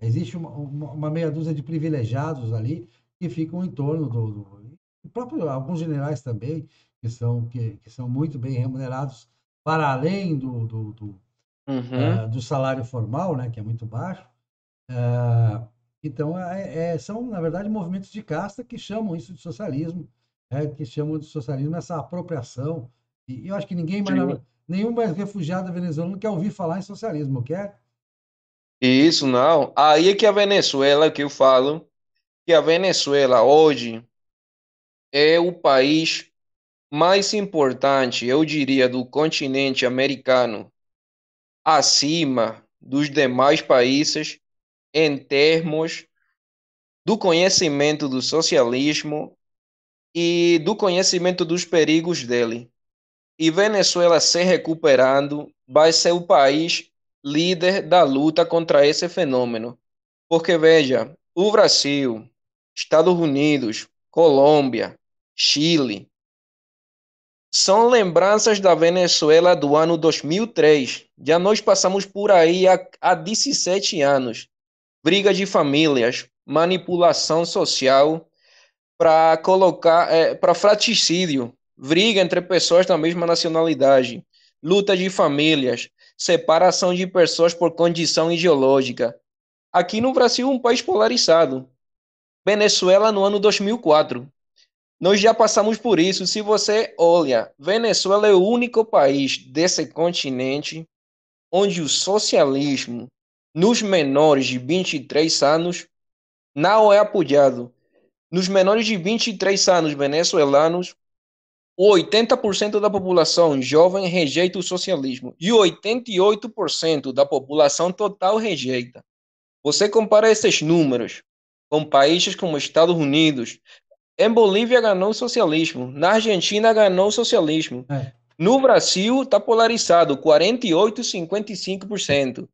Existe uma meia dúzia de privilegiados ali que ficam em torno do próprio, alguns generais também, que são muito bem remunerados para além Uhum. do salário formal, né, que é muito baixo. Ah, então, são, na verdade, movimentos de casta que chamam isso de socialismo, que chamam de socialismo essa apropriação. E eu acho que Sim. nenhum mais refugiado venezuelano quer ouvir falar em socialismo, quer? Isso não. Aí é que a Venezuela, que eu falo, que a Venezuela hoje é o país mais importante, eu diria, do continente americano, acima dos demais países em termos do conhecimento do socialismo e do conhecimento dos perigos dele. E Venezuela se recuperando vai ser o país líder da luta contra esse fenômeno. Porque veja, o Brasil, Estados Unidos, Colômbia, Chile, são lembranças da Venezuela do ano 2003. Já nós passamos por aí há 17 anos. Briga de famílias, manipulação social para colocar para fratricídio, briga entre pessoas da mesma nacionalidade, luta de famílias, separação de pessoas por condição ideológica. Aqui no Brasil, um país polarizado. Venezuela no ano 2004. Nós já passamos por isso. Se você olha, Venezuela é o único país desse continente onde o socialismo nos menores de 23 anos não é apoiado. Nos menores de 23 anos venezuelanos, o 80% da população jovem rejeita o socialismo e 88% da população total rejeita. Você compara esses números com países como Estados Unidos. Em Bolívia ganhou o socialismo, na Argentina ganhou o socialismo. É, No Brasil está polarizado, 48 e 55%.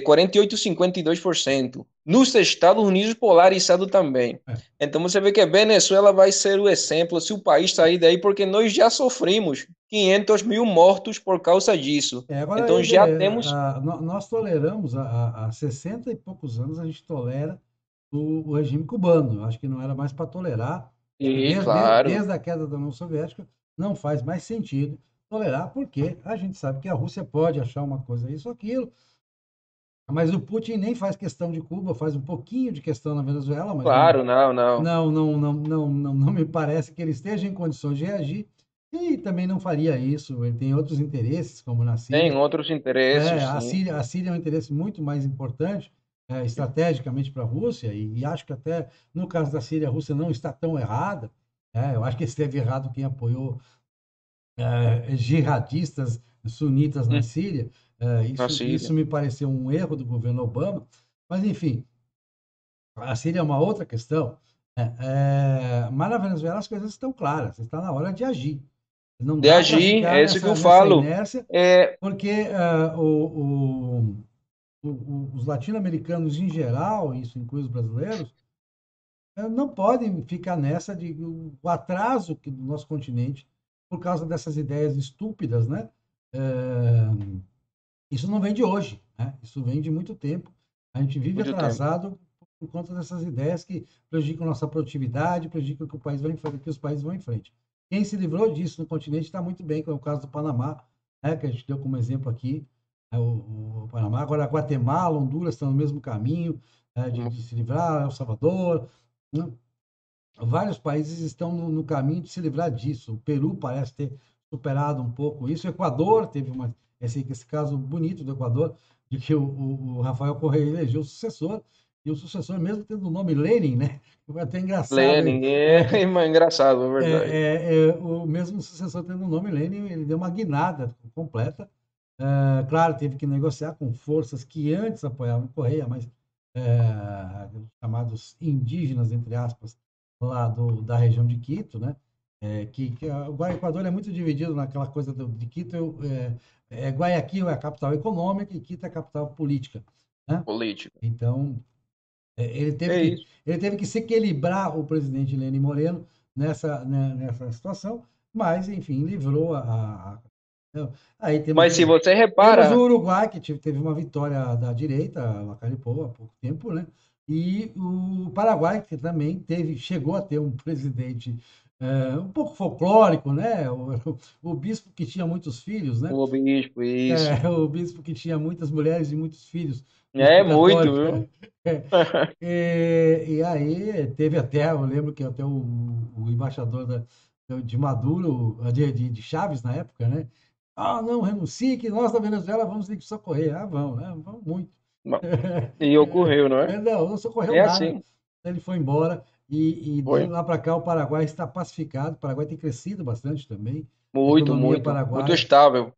48 e 52%. Nos Estados Unidos, polarizado também. é. Então você vê que a Venezuela vai ser o exemplo se o país sair daí, porque nós já sofrimos 500 mil mortos por causa disso. Agora, Então já temos. nós toleramos, há 60 e poucos anos, a gente tolera o regime cubano. Eu acho que não era mais para tolerar. Acho que E claro, desde a queda da União Soviética, não faz mais sentido tolerar, porque a gente sabe que a Rússia pode achar uma coisa, isso, aquilo, mas o Putin nem faz questão de Cuba, faz um pouquinho de questão na Venezuela, mas claro, não, não. não me parece que ele esteja em condições de reagir. E também não faria isso. Ele tem outros interesses, como na Tem Síria. outros interesses, sim. A Síria é um interesse muito mais importante, estrategicamente para a Rússia, e acho que até no caso da Síria, a Rússia não está tão errada. Eu acho que esteve errado quem apoiou jihadistas sunitas na Hum, Síria. Na Isso Síria. me pareceu um erro do governo Obama. Mas, enfim, a Síria é uma outra questão. Mas na Venezuela as coisas estão claras, está na hora de agir. Não De dá para agir, ficar é isso que eu nessa falo. inércia, É, porque os latino-americanos em geral, isso inclui os brasileiros, não podem ficar nessa de o atraso do nosso continente por causa dessas ideias estúpidas, né? Eh, Isso não vem de hoje, né? Isso vem de muito tempo. A gente vive muito tempo. atrasado por conta dessas ideias que prejudicam nossa produtividade, prejudicam que o país vai em frente, que os países vão em frente. Quem se livrou disso no continente está muito bem, como é o caso do Panamá, né, que a gente deu como exemplo aqui, o Panamá. Agora, Guatemala, Honduras estão no mesmo caminho, de se livrar, El Salvador, né? Vários países estão no caminho de se livrar disso. O Peru parece ter superado um pouco isso. O Equador teve esse caso bonito do Equador, de que o Rafael Correa elegeu o sucessor, e o sucessor, mesmo tendo o nome Lenin, né? Foi até engraçado. Lenin, é engraçado, é verdade. O mesmo sucessor tendo o nome Lenin, ele deu uma guinada completa. Claro, teve que negociar com forças que antes apoiavam Correia, mas chamados indígenas, entre aspas, lá da região de Quito, né? O Equador é muito dividido naquela coisa de Quito, Guayaquil é a capital econômica e Quito é a capital política, né? Político. Então, ele teve É que, isso. ele teve que se equilibrar, o presidente Lenin Moreno, nessa situação, mas, enfim, livrou Aí Mas se você temos o repara, Uruguai, que teve uma vitória da direita, a Caripó, há pouco tempo, né? E o Paraguai, que também chegou a ter um presidente um pouco folclórico, né? O bispo que tinha muitos filhos, né? o obispo, isso. O bispo que tinha muitas mulheres e muitos filhos, É bispo muito, católico. viu? E aí teve até, eu lembro que até o embaixador de Maduro, de Chaves na época, né? Ah, não, renuncie, que nós da Venezuela vamos lhe socorrer. Ah, vamos, né? Vamos muito. E ocorreu, não é? Não, não socorreu É nada. assim. Ele foi embora e de Foi. lá para cá o Paraguai está pacificado. O Paraguai tem crescido bastante também. A Muito, economia muito. Muito paraguaia. estável.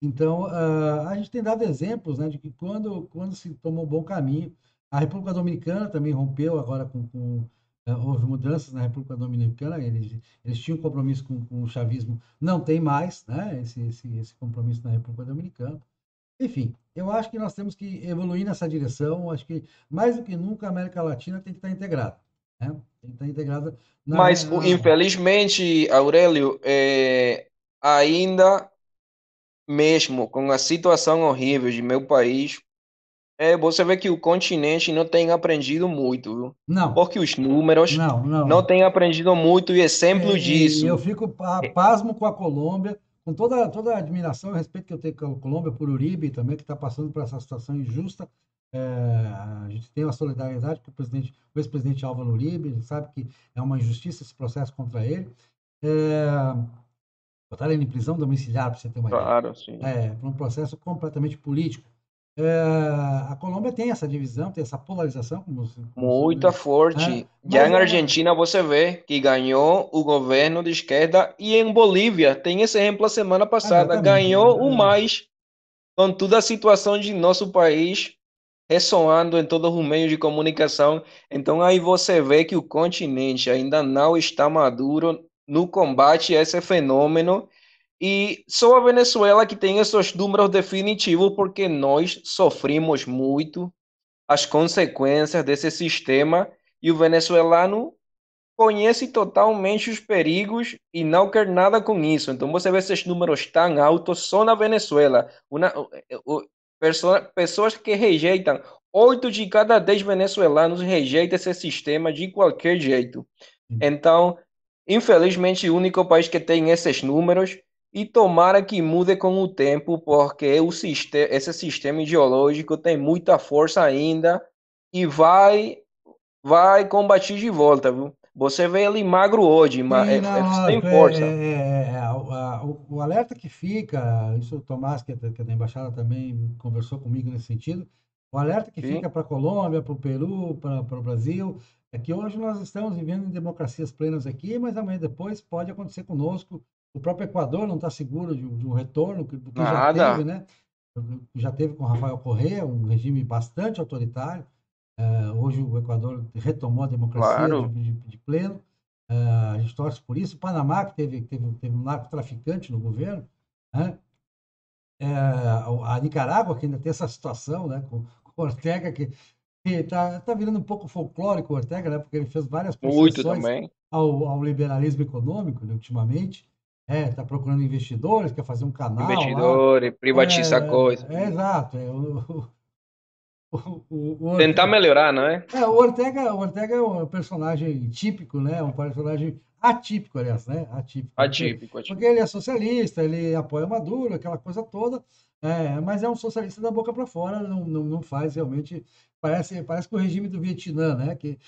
Então, a gente tem dado exemplos, né, de que quando se toma um bom caminho, a República Dominicana também rompeu agora houve mudanças na República Dominicana, eles tinham compromisso com o chavismo, não tem mais, né, esse compromisso na República Dominicana. Enfim, eu acho que nós temos que evoluir nessa direção, acho que mais do que nunca a América Latina tem que estar integrada, né? Tem que estar integrada Mas, infelizmente, Aurélio, ainda mesmo com a situação horrível de meu país, você vê que o continente não tem aprendido muito, viu? Não, Porque os números não, não não. têm aprendido muito, e exemplo E eu disso, fico pasmo com a Colômbia, com toda a admiração e respeito que eu tenho com a Colômbia, por Uribe também, que está passando por essa situação injusta. A gente tem uma solidariedade com o ex-presidente Álvaro Uribe, a gente sabe que é uma injustiça esse processo contra ele. Botaram ele em prisão domiciliar, para você ter uma ideia. claro, sim. Por um processo completamente político. A Colômbia tem essa divisão, tem essa polarização, como Muito forte. Já mas em Argentina você vê que ganhou o governo de esquerda, e em Bolívia, tem esse exemplo a semana passada, exatamente. ganhou o mais, com toda a situação de nosso país ressoando em todos os meios de comunicação. Então aí você vê que o continente ainda não está maduro no combate a esse fenômeno, e só a Venezuela que tem esses números definitivos, porque nós sofrimos muito as consequências desse sistema, e o venezuelano conhece totalmente os perigos e não quer nada com isso. Então você vê esses números tão altos só na Venezuela. Pessoas que rejeitam, 8 de cada 10 venezuelanos rejeitam esse sistema de qualquer jeito. Então, infelizmente, o único país que tem esses números, e tomara que mude com o tempo, porque esse sistema ideológico tem muita força ainda e vai combater de volta, viu? Você vê ele magro hoje, mas Sim, não, tem lógico. força. O alerta que fica, isso o Tomás, que é da Embaixada, também conversou comigo nesse sentido. O alerta que Sim? fica para a Colômbia, para o Peru, para o Brasil, é que hoje nós estamos vivendo em democracias plenas aqui, mas amanhã depois pode acontecer conosco. O próprio Equador não está seguro de um retorno do que já teve, Nada. né? Já teve com Rafael Correa, um regime bastante autoritário. Hoje o Equador retomou a democracia Claro. de pleno. A gente torce por isso. O Panamá, que teve um narcotraficante no governo, né? A Nicarágua, que ainda tem essa situação, né? Com o Ortega, que está virando um pouco folclórico o Ortega, né? Porque ele fez várias Muito concessões também. ao liberalismo econômico, né, ultimamente. Está procurando investidores, quer fazer um canal lá. Investidores, privatizar coisas. Exato. O Tentar Ortega, melhorar, não é? o Ortega é um personagem típico, né? Um personagem atípico, aliás, né? Atípico. Atípico, Porque atípico. ele é socialista, ele apoia Maduro, aquela coisa toda, mas é um socialista da boca para fora, não faz realmente. Parece que o regime do Vietnã, né? Que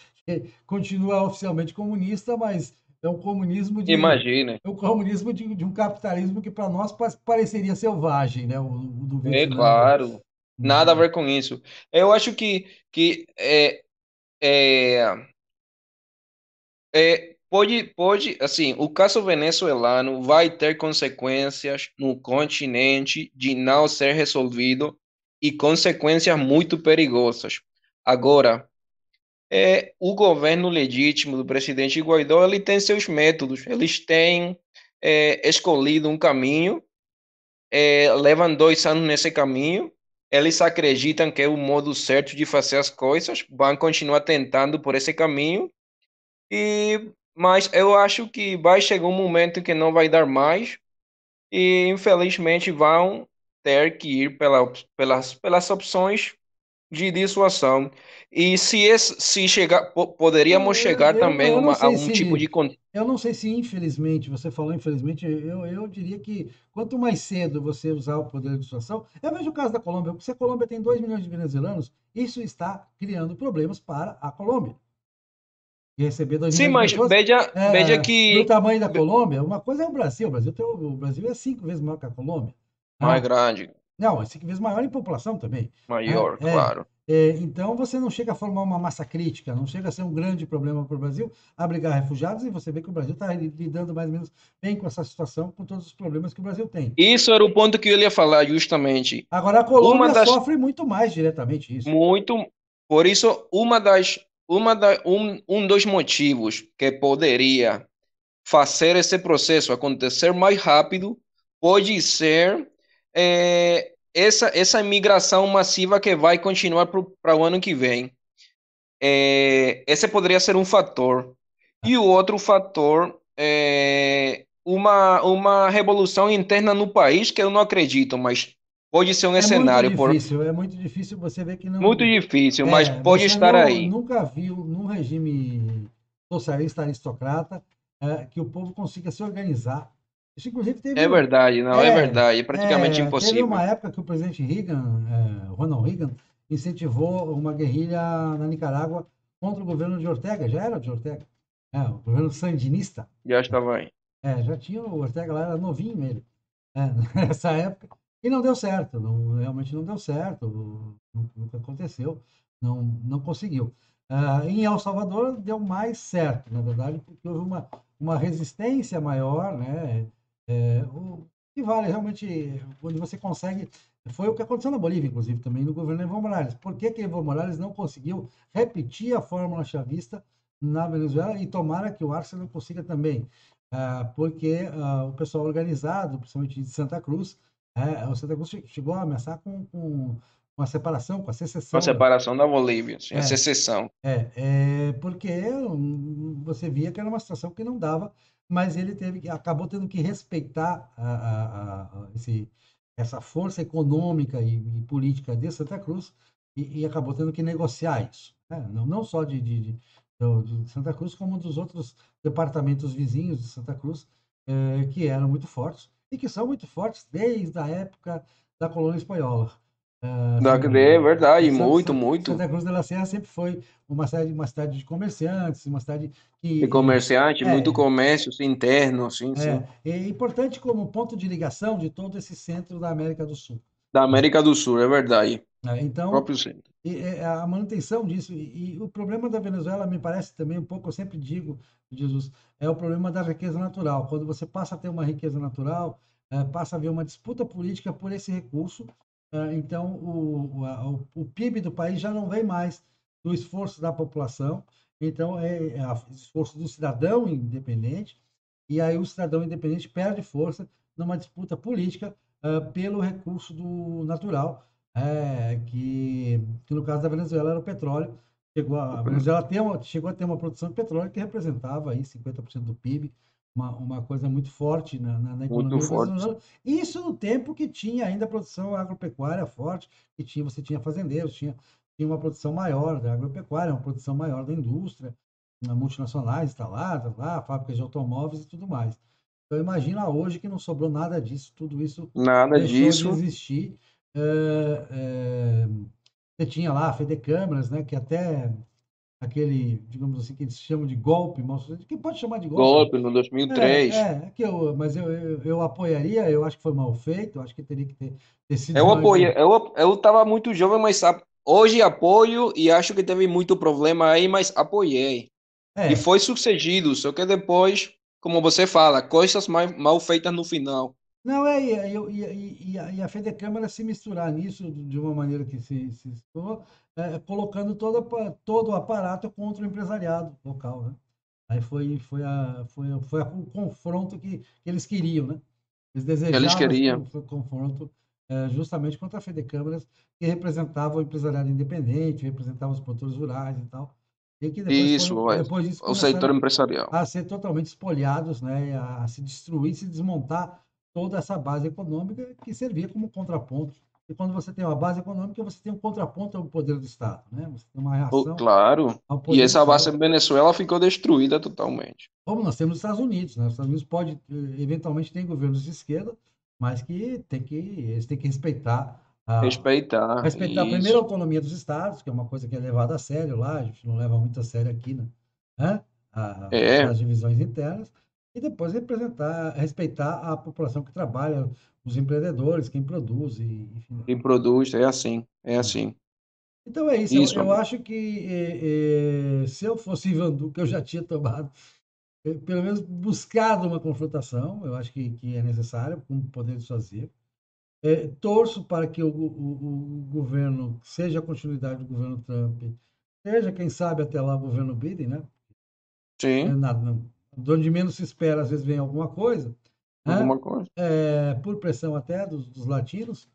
continua oficialmente comunista, mas é um comunismo de. Imagina. É um comunismo de um capitalismo que para nós pareceria selvagem, né? O do É Vietnã. claro. Nada a ver com isso. Eu acho que é, pode, assim, o caso venezuelano vai ter consequências no continente de não ser resolvido, e consequências muito perigosas. Agora, o governo legítimo do presidente Guaidó, ele tem seus métodos, eles têm escolhido um caminho, levam 2 anos nesse caminho, eles acreditam que é o modo certo de fazer as coisas, vão continuar tentando por esse caminho, mas eu acho que vai chegar um momento que não vai dar mais, e infelizmente vão ter que ir pelas opções de dissuasão. E se chegar, Não, poderíamos chegar também eu não a sei um tipo se, de eu não sei se infelizmente, você falou infelizmente, eu diria que quanto mais cedo você usar o poder de dissuasão, eu vejo o caso da Colômbia, porque se a Colômbia tem 2 milhões de venezuelanos, isso está criando problemas para a Colômbia. E receber 2 Sim, milhões de mas pessoas, veja do que tamanho da Colômbia, uma coisa é o Brasil é 5 vezes maior que a Colômbia. mais Ah, grande, não, é 5 vezes maior em população também. maior, É, claro. então você não chega a formar uma massa crítica, não chega a ser um grande problema para o Brasil abrigar refugiados, e você vê que o Brasil está lidando mais ou menos bem com essa situação, com todos os problemas que o Brasil tem. Isso era o ponto que eu ia falar justamente. Agora, a Uma Colômbia das sofre muito mais diretamente isso. muito, por isso um dos motivos que poderia fazer esse processo acontecer mais rápido pode ser essa imigração massiva que vai continuar para o ano que vem. Esse poderia ser um fator. E o outro fator é uma revolução interna no país, que eu não acredito, mas pode ser um cenário É muito difícil você ver que muito não. difícil, mas pode Você estar não, aí. nunca viu num regime socialista aristocrata que o povo consiga se organizar. Isso, inclusive, É verdade, não, é verdade, é praticamente teve uma impossível. época que o presidente Reagan, Ronald Reagan, incentivou uma guerrilha na Nicarágua contra o governo de Ortega, já era de Ortega, o governo sandinista. Já estava aí. Já tinha o Ortega lá, era novinho ele, nessa época, e não deu certo, realmente não deu certo, nunca aconteceu, não conseguiu. Em El Salvador deu mais certo, na verdade, porque houve uma resistência maior, né? O que vale realmente, onde você consegue, foi o que aconteceu na Bolívia, inclusive, também no governo Evo Morales. Por que que Evo Morales não conseguiu repetir a fórmula chavista na Venezuela, e tomara que o Arce não consiga também? Porque o pessoal organizado, principalmente de Santa Cruz, o Santa Cruz chegou a ameaçar com a separação, com a A secessão separação da Bolívia, sim, a é, secessão. porque você via que era uma situação que não dava, mas ele acabou tendo que respeitar essa força econômica e política de Santa Cruz, e acabou tendo que negociar isso, né? Não só de Santa Cruz, como dos outros departamentos vizinhos de Santa Cruz, que eram muito fortes e que são muito fortes desde a época da colônia espanhola. É verdade, muito, muito. Santa Cruz de la Serra sempre foi uma cidade de comerciantes, uma cidade De que comerciante, muito comércio interno, sim, sim. é importante como ponto de ligação de todo esse centro da América do Sul. Da América do Sul, é verdade. Então, Próprio centro. a manutenção disso, e o problema da Venezuela me parece também um pouco, eu sempre digo, Jesus, é o problema da riqueza natural. Quando você passa a ter uma riqueza natural, passa a haver uma disputa política por esse recurso. Então, o PIB do país já não vem mais do esforço da população, então é o esforço do cidadão independente, e aí o cidadão independente perde força numa disputa política pelo recurso do natural, que no caso da Venezuela era o petróleo. A Venezuela chegou a ter uma produção de petróleo que representava aí 50% do PIB, uma coisa muito forte na Muito economia forte. venezuelana. Isso no tempo que tinha ainda produção agropecuária forte, você tinha fazendeiros, tinha uma produção maior da agropecuária, uma produção maior da indústria, multinacionais instaladas lá, fábricas de automóveis e tudo mais. Então, imagina hoje que não sobrou nada disso, tudo isso Nada deixou de disso. existir. Você tinha lá a Fedecâmaras, né, que até aquele, digamos assim, que eles chamam de golpe, que pode chamar de golpe, Golpe no 2003. mas eu apoiaria, eu acho que foi mal feito, eu acho que teria que ter sido Eu mais. apoiei, eu estava muito jovem, mas hoje apoio e acho que teve muito problema aí, mas apoiei. E É, foi sucedido, só que depois, como você fala, coisas mal feitas no final. Não, e a Fedecâmara se misturar nisso de uma maneira que se estou, colocando todo o aparato contra o empresariado local, né? Aí foi o confronto que eles queriam, né? Eles Eles desejavam esse queriam. confronto justamente contra a Fedecâmaras, que representava o empresariado independente, representava os produtores rurais e tal, e que Isso, depois disso o setor começaram empresarial. a ser totalmente espoliados, né, a se destruir, se desmontar toda essa base econômica que servia como contraponto. E quando você tem uma base econômica, você tem um contraponto ao poder do Estado, né? Você tem uma reação Claro. ao E poder do essa base Estado, em Venezuela ficou destruída totalmente. como nós temos nos Estados Unidos, né? Os Estados Unidos pode, eventualmente, tem governos de esquerda, mas eles têm que Respeitar. respeitar primeiro a Isso. autonomia dos estados, que é uma coisa que é levada a sério lá, a gente não leva muito a sério aqui, né? Né? É, As divisões internas, e depois respeitar a população que trabalha, os empreendedores, quem produz, e, enfim. quem produz, é assim. É assim. Então é isso, Isso, eu amigo. acho que se eu fosse Ivan Duque, eu já tinha tomado, pelo menos buscado uma confrontação, eu acho que é necessário, como podemos fazer. Torço para que o governo, seja a continuidade do governo Trump, seja, quem sabe, até lá o governo Biden, né? Sim, De onde menos se espera, às vezes vem alguma coisa, né? alguma coisa. Por pressão até dos latinos,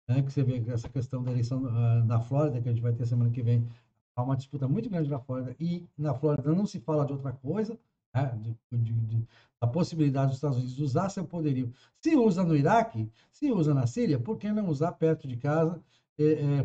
né? Que você vê essa questão da eleição na Flórida, que a gente vai ter semana que vem, há uma disputa muito grande na Flórida, e na Flórida não se fala de outra coisa, né? A possibilidade dos Estados Unidos usar seu poderio. Se usa no Iraque, se usa na Síria, por que não usar perto de casa,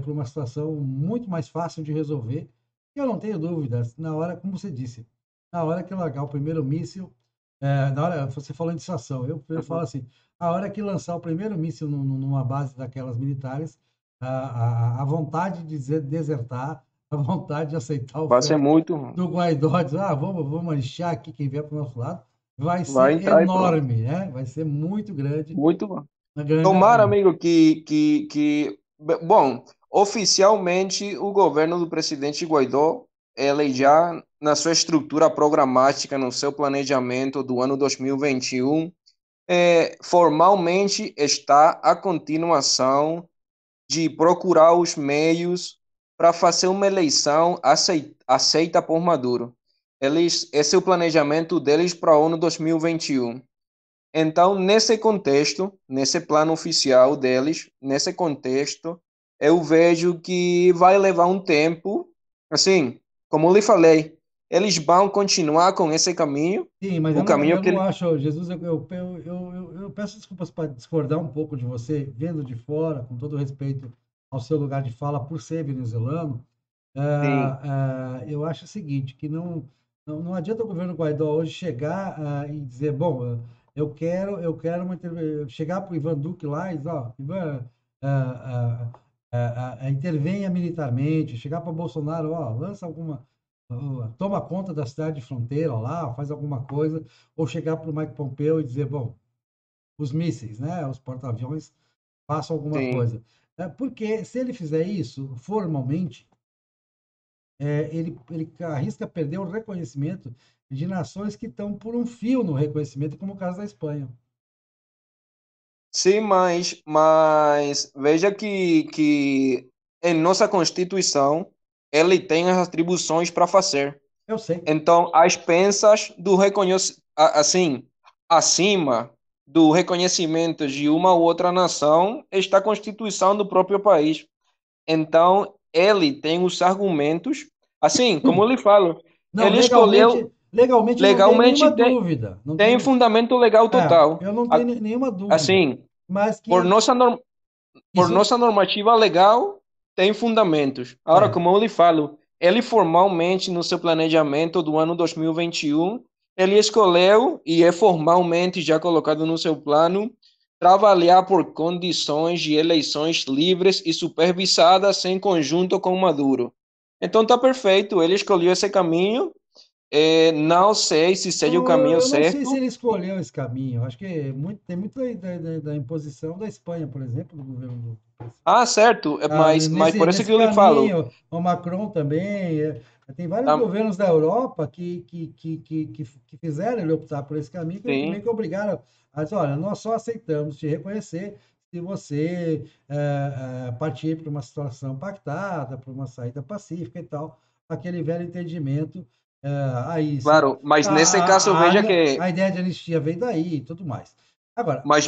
por uma situação muito mais fácil de resolver? E eu não tenho dúvidas, na hora, como você disse, na hora que largar o primeiro míssil, na hora, você falou em dissuasão, eu falo Uhum. assim, a hora que lançar o primeiro míssil numa base daquelas militares, a vontade de desertar, a vontade de aceitar a Vai ser oferta muito. do Guaidó, dizer, vamos lixar aqui quem vier para o nosso lado, vai Vai ser entrar e pronto. enorme, né? Vai ser muito grande, Muito bom. uma grande. Tomara, amigo, bom, oficialmente o governo do presidente Guaidó, ele já, na sua estrutura programática, no seu planejamento do ano 2021, formalmente está a continuação de procurar os meios para fazer uma eleição aceita por Maduro. Esse é o planejamento deles para o ano 2021. Então, nesse contexto, nesse plano oficial deles, nesse contexto, eu vejo que vai levar um tempo. Assim, como eu lhe falei, eles vão continuar com esse caminho, Sim, mas o caminho eu que não acho, Jesus, eu peço desculpas para discordar um pouco de você, vendo de fora, com todo respeito ao seu lugar de fala, por ser venezuelano. sim, Eu acho o seguinte, que não adianta o governo Guaidó hoje chegar e dizer, bom, eu quero chegar para o Ivan Duque lá e dizer, ó, Ivan, intervenha militarmente, chegar para Bolsonaro, ó, lança toma conta da cidade de fronteira lá, faz alguma coisa, ou chegar para o Mike Pompeo e dizer, bom, os mísseis, né, os porta-aviões, façam alguma sim. coisa. Porque se ele fizer isso formalmente, ele arrisca perder o reconhecimento de nações que estão por um fio no reconhecimento, como o caso da Espanha. Sim, mas veja que em nossa Constituição ele tem as atribuições para fazer. Eu sei. Então, às expensas do reconhecimento, assim, acima do reconhecimento de uma ou outra nação, está a Constituição do próprio país. Então, ele tem os argumentos, assim, como eu lhe falo, Não, ele escolheu legalmente não tem nenhuma legalmente dúvida. Não tem tem, fundamento legal total. eu não tenho nenhuma dúvida. Assim, Mas por que nossa, por isso nossa normativa legal, tem fundamentos. Agora, é. como eu lhe falo, ele formalmente, no seu planejamento do ano 2021, ele escolheu e é formalmente já colocado no seu plano trabalhar por condições de eleições livres e supervisadas em conjunto com Maduro. Então tá perfeito, ele escolheu esse caminho Não sei se seja o Então, eu, caminho eu não sei se certo. ele escolheu esse caminho. Acho que tem muito da imposição da Espanha, por exemplo, do governo do Ah, certo, mas por isso nesse que eu lhe falo. caminho, o Macron também. Tem vários ah, governos da Europa que fizeram ele optar por esse caminho, que meio sim, que obrigaram a dizer, olha, nós só aceitamos te reconhecer se você partir para uma situação pactada, para uma saída pacífica e tal, aquele velho entendimento aí. claro, mas nesse caso veja que A ideia de anistia veio daí e tudo mais. Agora, Mas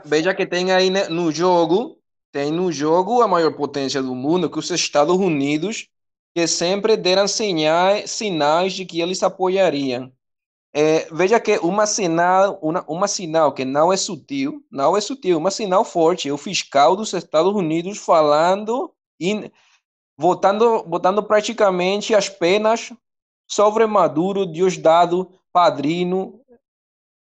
veja que tem aí né, no jogo, tem no jogo a maior potência do mundo, que os Estados Unidos, que sempre deram sinais de que eles apoiariam. Veja que uma sinal que não é sutil, uma sinal forte, é o fiscal dos Estados Unidos falando e votando praticamente as penas sobre Maduro, Diosdado, Padrino,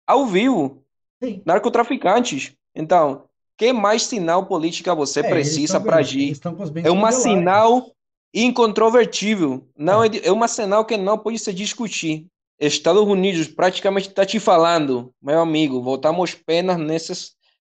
ao vivo sim. narcotraficantes. Então, que mais sinal política você precisa para Eles agir? estão com os É bens uma congelados. sinal incontrovertível. Não É. é uma sinal que não pode se discutir. Estados Unidos praticamente está te falando, meu amigo, voltamos penas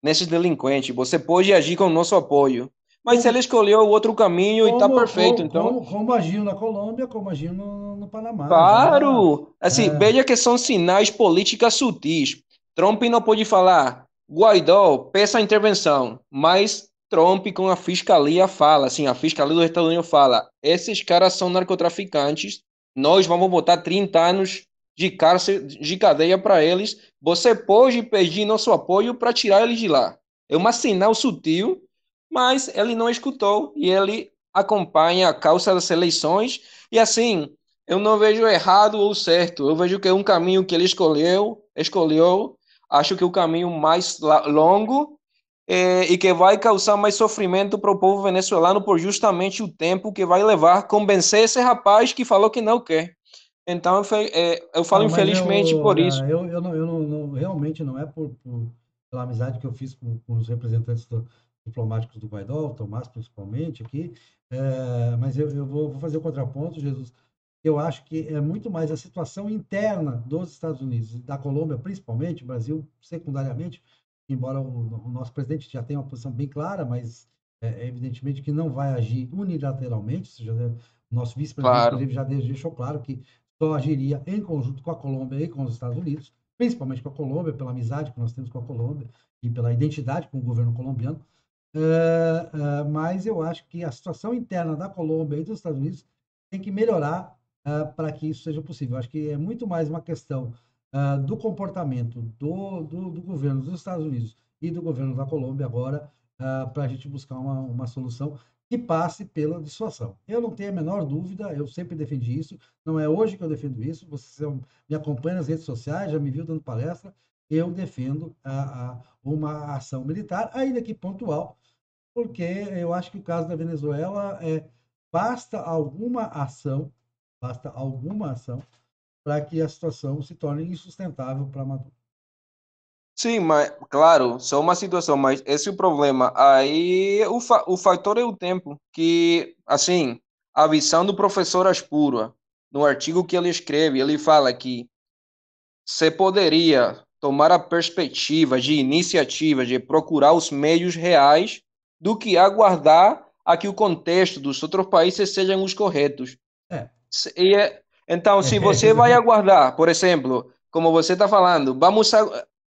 nesses delinquentes. Você pode agir com o nosso apoio. Mas ele Como, escolheu o outro caminho e está perfeito. Então, como agiu na Colômbia, como agiu no Panamá. Já, claro! Assim, é, veja que são sinais políticas sutis. Trump não pode falar, Guaidó, peça a intervenção, mas Trump com a fiscalia fala, assim, a fiscalia dos Estados Unidos fala, esses caras são narcotraficantes, nós vamos botar 30 anos de cárcere, de cadeia para eles, você pode pedir nosso apoio para tirar eles de lá. É um sinal sutil, mas ele não escutou e ele acompanha a causa das eleições e assim, eu não vejo errado ou certo. Eu vejo que é um caminho que ele escolheu. Acho que é o caminho mais longo e que vai causar mais sofrimento para o povo venezuelano por justamente o tempo que vai levar convencer esse rapaz que falou que não quer. Então, eu falo não, mas infelizmente por olha, isso. realmente não é pela amizade que eu fiz com os representantes diplomáticos do Guaidó, o Tomás principalmente aqui, mas eu vou fazer o contraponto, Jesus. Eu acho que é muito mais a situação interna dos Estados Unidos, da Colômbia principalmente, o Brasil secundariamente, embora o nosso presidente já tenha uma posição bem clara, mas evidentemente que não vai agir unilateralmente, ou seja, o nosso vice-presidente, Claro, inclusive, já deixou claro que só agiria em conjunto com a Colômbia e com os Estados Unidos, principalmente com a Colômbia, pela amizade que nós temos com a Colômbia e pela identidade com o governo colombiano. Mas eu acho que a situação interna da Colômbia e dos Estados Unidos tem que melhorar para que isso seja possível. Eu acho que é muito mais uma questão do comportamento do governo dos Estados Unidos e do governo da Colômbia agora para a gente buscar uma solução que passe pela dissuasão. Eu não tenho a menor dúvida, eu sempre defendi isso, não é hoje que eu defendo isso, você me acompanha nas redes sociais, já me viu dando palestra, eu defendo uma ação militar, ainda que pontual, porque eu acho que o caso da Venezuela basta alguma ação, basta alguma ação para que a situação se torne insustentável para Maduro. sim, mas claro, só uma situação, mas esse é o problema. Aí o fator é o tempo, que assim, a visão do professor Aspuro, no artigo que ele escreve, ele fala que você poderia tomar a perspectiva de iniciativa de procurar os meios reais do que aguardar a que o contexto dos outros países sejam os corretos. É, Então, se você vai exato. aguardar, por exemplo, como você está falando,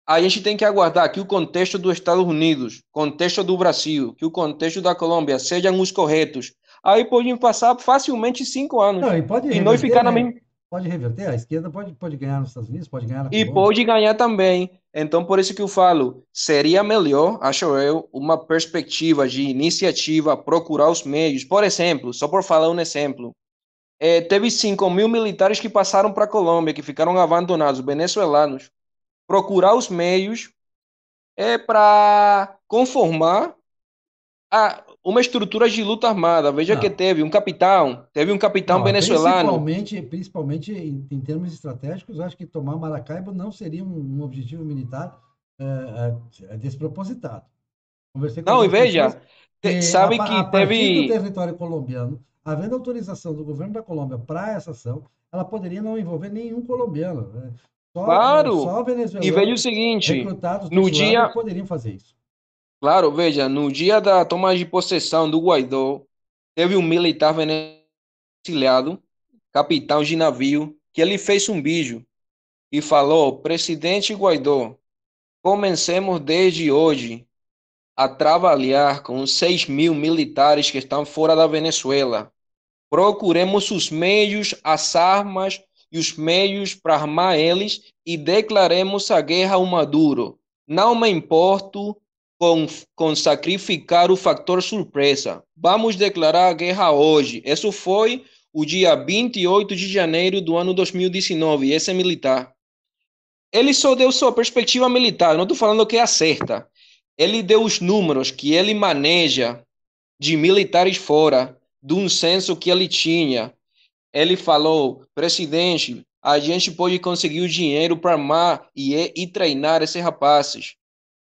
a gente tem que aguardar que o contexto dos Estados Unidos, contexto do Brasil, que o contexto da Colômbia sejam os corretos. Aí podem passar facilmente 5 anos Não, e pode e nós reverter, ficar na né? mesma. Pode reverter, a esquerda pode ganhar nos Estados Unidos, pode ganhar na E Colômbia. pode ganhar também. Então, por isso que eu falo, seria melhor, acho eu, uma perspectiva de iniciativa, procurar os meios. Por exemplo, só por falar um exemplo, teve 5.000 militares que passaram para a Colômbia, que ficaram abandonados, venezuelanos. Procurar os meios para conformar uma estrutura de luta armada. Veja que Não, teve um capitão não, venezuelano. principalmente em termos estratégicos, eu acho que tomar Maracaibo não seria um objetivo militar despropositado. Conversei com Não, e algumas pessoas veja, que, sabe a que partir do teve. território colombiano, havendo autorização do governo da Colômbia para essa ação, ela poderia não envolver nenhum colombiano, né? Claro. Só E veja o venezuelanos seguinte, recrutados do no Islã dia, poderiam fazer isso. claro, veja, no dia da toma de possessão do Guaidó, teve um militar venezuelano, capitão de navio, que ele fez um vídeo e falou: Presidente Guaidó, comencemos desde hoje a trabalhar com os 6.000 militares que estão fora da Venezuela. Procuremos os meios, as armas e os meios para armar eles e declaremos a guerra ao Maduro. Não me importo com sacrificar o fator surpresa. Vamos declarar a guerra hoje. Isso foi o dia 28 de janeiro do ano 2019. Esse é militar. Ele só deu sua perspectiva militar, não estou falando que é a certa. Ele deu os números que ele maneja de militares fora, de um censo que ele tinha. Ele falou: presidente, a gente pode conseguir o dinheiro para armar e treinar esses rapazes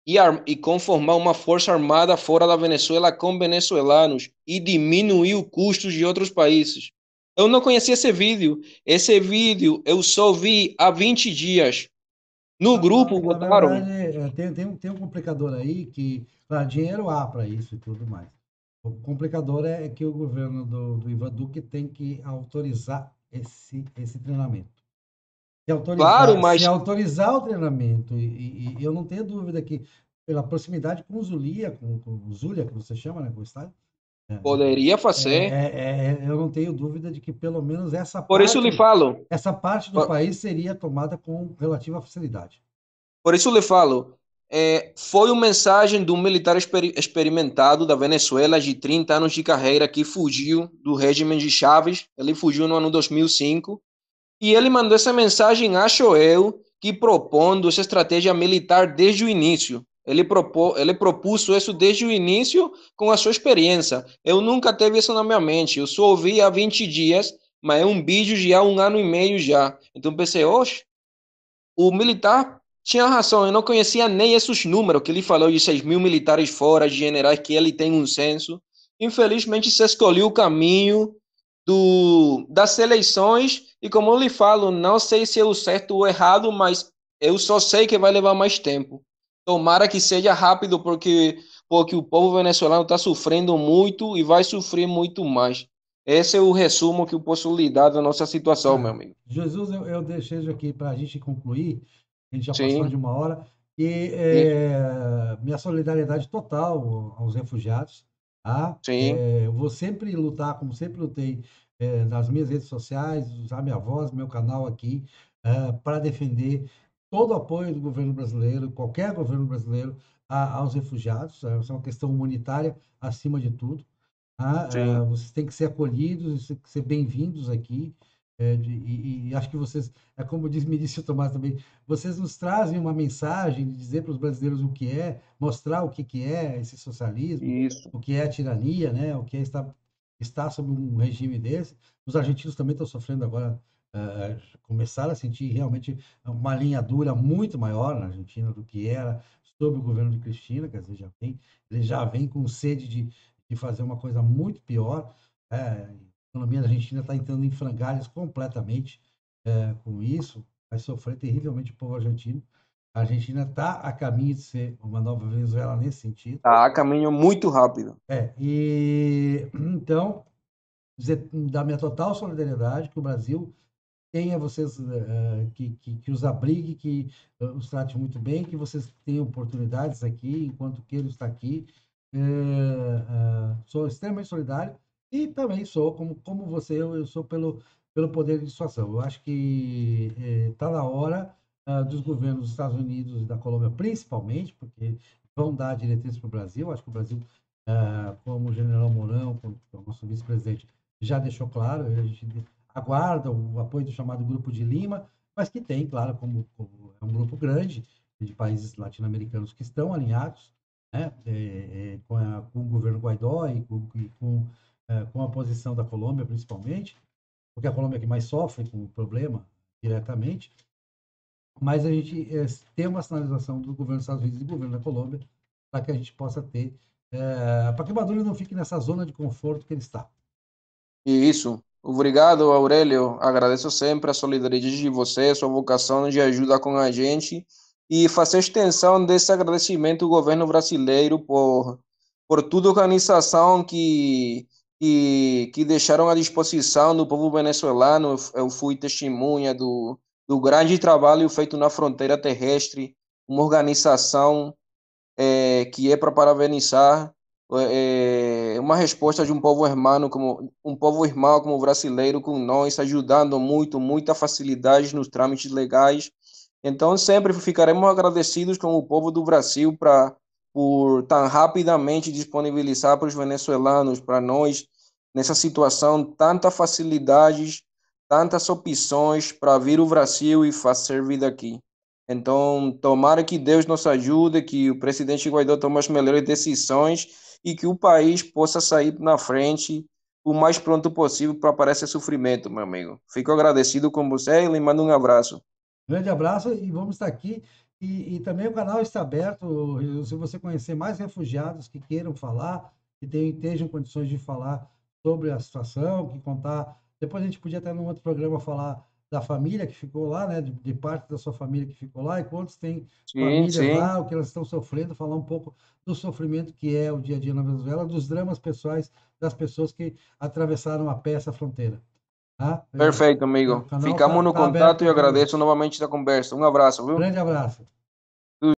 e conformar uma força armada fora da Venezuela com venezuelanos e diminuir os custos de outros países. Eu não conhecia esse vídeo. Esse vídeo eu só vi há 20 dias. No grupo Na botaram. verdade, tem um complicador aí que, claro, dinheiro há para isso e tudo mais. O complicador é que o governo do Ivan Duque tem que autorizar esse treinamento. Claro, Se mas autorizar o treinamento, e eu não tenho dúvida que, pela proximidade com o Zulia, com o Zulia, que você chama, né, com o estádio, poderia fazer. eu não tenho dúvida de que pelo menos Por isso lhe falo. essa parte do país seria tomada com relativa facilidade. Por isso lhe falo. Foi uma mensagem de um militar experimentado da Venezuela de 30 anos de carreira que fugiu do regime de Chávez. Ele fugiu no ano 2005. E ele mandou essa mensagem, acho eu, que propondo essa estratégia militar desde o início. Ele propôs isso desde o início com a sua experiência. Eu nunca teve isso na minha mente. Eu só ouvi há 20 dias, mas é um vídeo de há 1 ano e meio já. Então pensei, oxe, o militar tinha razão. Eu não conhecia nem esses números que ele falou de 6.000 militares fora, de generais, que ele tem um censo. Infelizmente, se escolheu o caminho das eleições, e como eu lhe falo, não sei se é o certo ou errado, mas eu só sei que vai levar mais tempo. Tomara que seja rápido, porque o povo venezuelano está sofrendo muito e vai sofrer muito mais. Esse é o resumo que eu posso lhe dar da nossa situação, meu amigo. Jesus, eu deixei aqui para a gente concluir, a gente já passou de Sim, 1 hora, e sim, minha solidariedade total aos refugiados, tá? sim, Eu vou sempre lutar, como sempre lutei, nas minhas redes sociais, usar minha voz, meu canal aqui, para defender todo o apoio do governo brasileiro, qualquer governo brasileiro, aos refugiados. Isso é uma questão humanitária acima de tudo. Tá? sim. Vocês têm que ser acolhidos, têm que ser bem-vindos aqui. E acho que vocês, como me disse o Tomás também, vocês nos trazem uma mensagem de dizer para os brasileiros o que é, mostrar o que é esse socialismo, Isso, o que é a tirania, né? O que é estar sob um regime desse. Os argentinos também estão sofrendo agora, começaram a sentir realmente uma linha dura muito maior na Argentina do que era sob o governo de Cristina, quer dizer, ele já vem com sede de fazer uma coisa muito pior. A economia da Argentina está entrando em frangalhos completamente com isso, vai sofrer terrivelmente o povo argentino. A Argentina está a caminho de ser uma nova Venezuela nesse sentido. tá a caminho muito rápido. E então, dizer, da minha total solidariedade, que o Brasil tenha vocês, que os abrigue, que os trate muito bem, que vocês tenham oportunidades aqui, enquanto o Queiro está aqui. Sou extremamente solidário e também sou, como você, eu sou pelo poder de dissuasão. Eu acho que está na hora dos governos dos Estados Unidos e da Colômbia, principalmente, porque vão dar diretrizes para o Brasil. Acho que o Brasil, como o general Mourão, como o nosso vice-presidente, já deixou claro, a gente aguarda o apoio do chamado Grupo de Lima, mas que tem, claro, como é um grupo grande de países latino-americanos que estão alinhados, né, com o governo Guaidó com a posição da Colômbia, principalmente, porque a Colômbia é que mais sofre com o problema diretamente, mas a gente tem uma sinalização do governo dos Estados Unidos e do governo da Colômbia para que a gente possa ter, para que o Maduro não fique nessa zona de conforto que ele está. Isso. Obrigado, Aurélio. Agradeço sempre a solidariedade de você, sua vocação de ajudar com a gente e fazer extensão desse agradecimento ao governo brasileiro por toda a organização que deixaram à disposição do povo venezuelano. Eu fui testemunha do grande trabalho feito na fronteira terrestre, uma organização que é para parabenizar uma resposta de um povo irmão como o brasileiro com nós, ajudando muito, muita facilidade nos trâmites legais. Então, sempre ficaremos agradecidos com o povo do Brasil por tão rapidamente disponibilizar para os venezuelanos, para nós, nessa situação, tantas facilidades, tantas opções para vir ao Brasil e fazer vida aqui. Então, tomara que Deus nos ajude, que o presidente Guaidó tome as melhores decisões e que o país possa sair na frente o mais pronto possível para parar esse sofrimento, meu amigo. Fico agradecido com você e lhe mando um abraço. Grande abraço e vamos estar aqui. E também o canal está aberto. Se você conhecer mais refugiados que queiram falar, que estejam condições de falar sobre a situação, que contar. Depois a gente podia até num outro programa falar da família que ficou lá, né? De parte da sua família que ficou lá, e quantos têm Sim, famílias sim. lá, o que elas estão sofrendo, falar um pouco do sofrimento que é o dia a dia na Venezuela, dos dramas pessoais das pessoas que atravessaram a pé essa fronteira. Tá? Perfeito, O amigo. canal Ficamos no tá aberto contato e para todo mundo. agradeço novamente a conversa. Um abraço, viu? Grande abraço.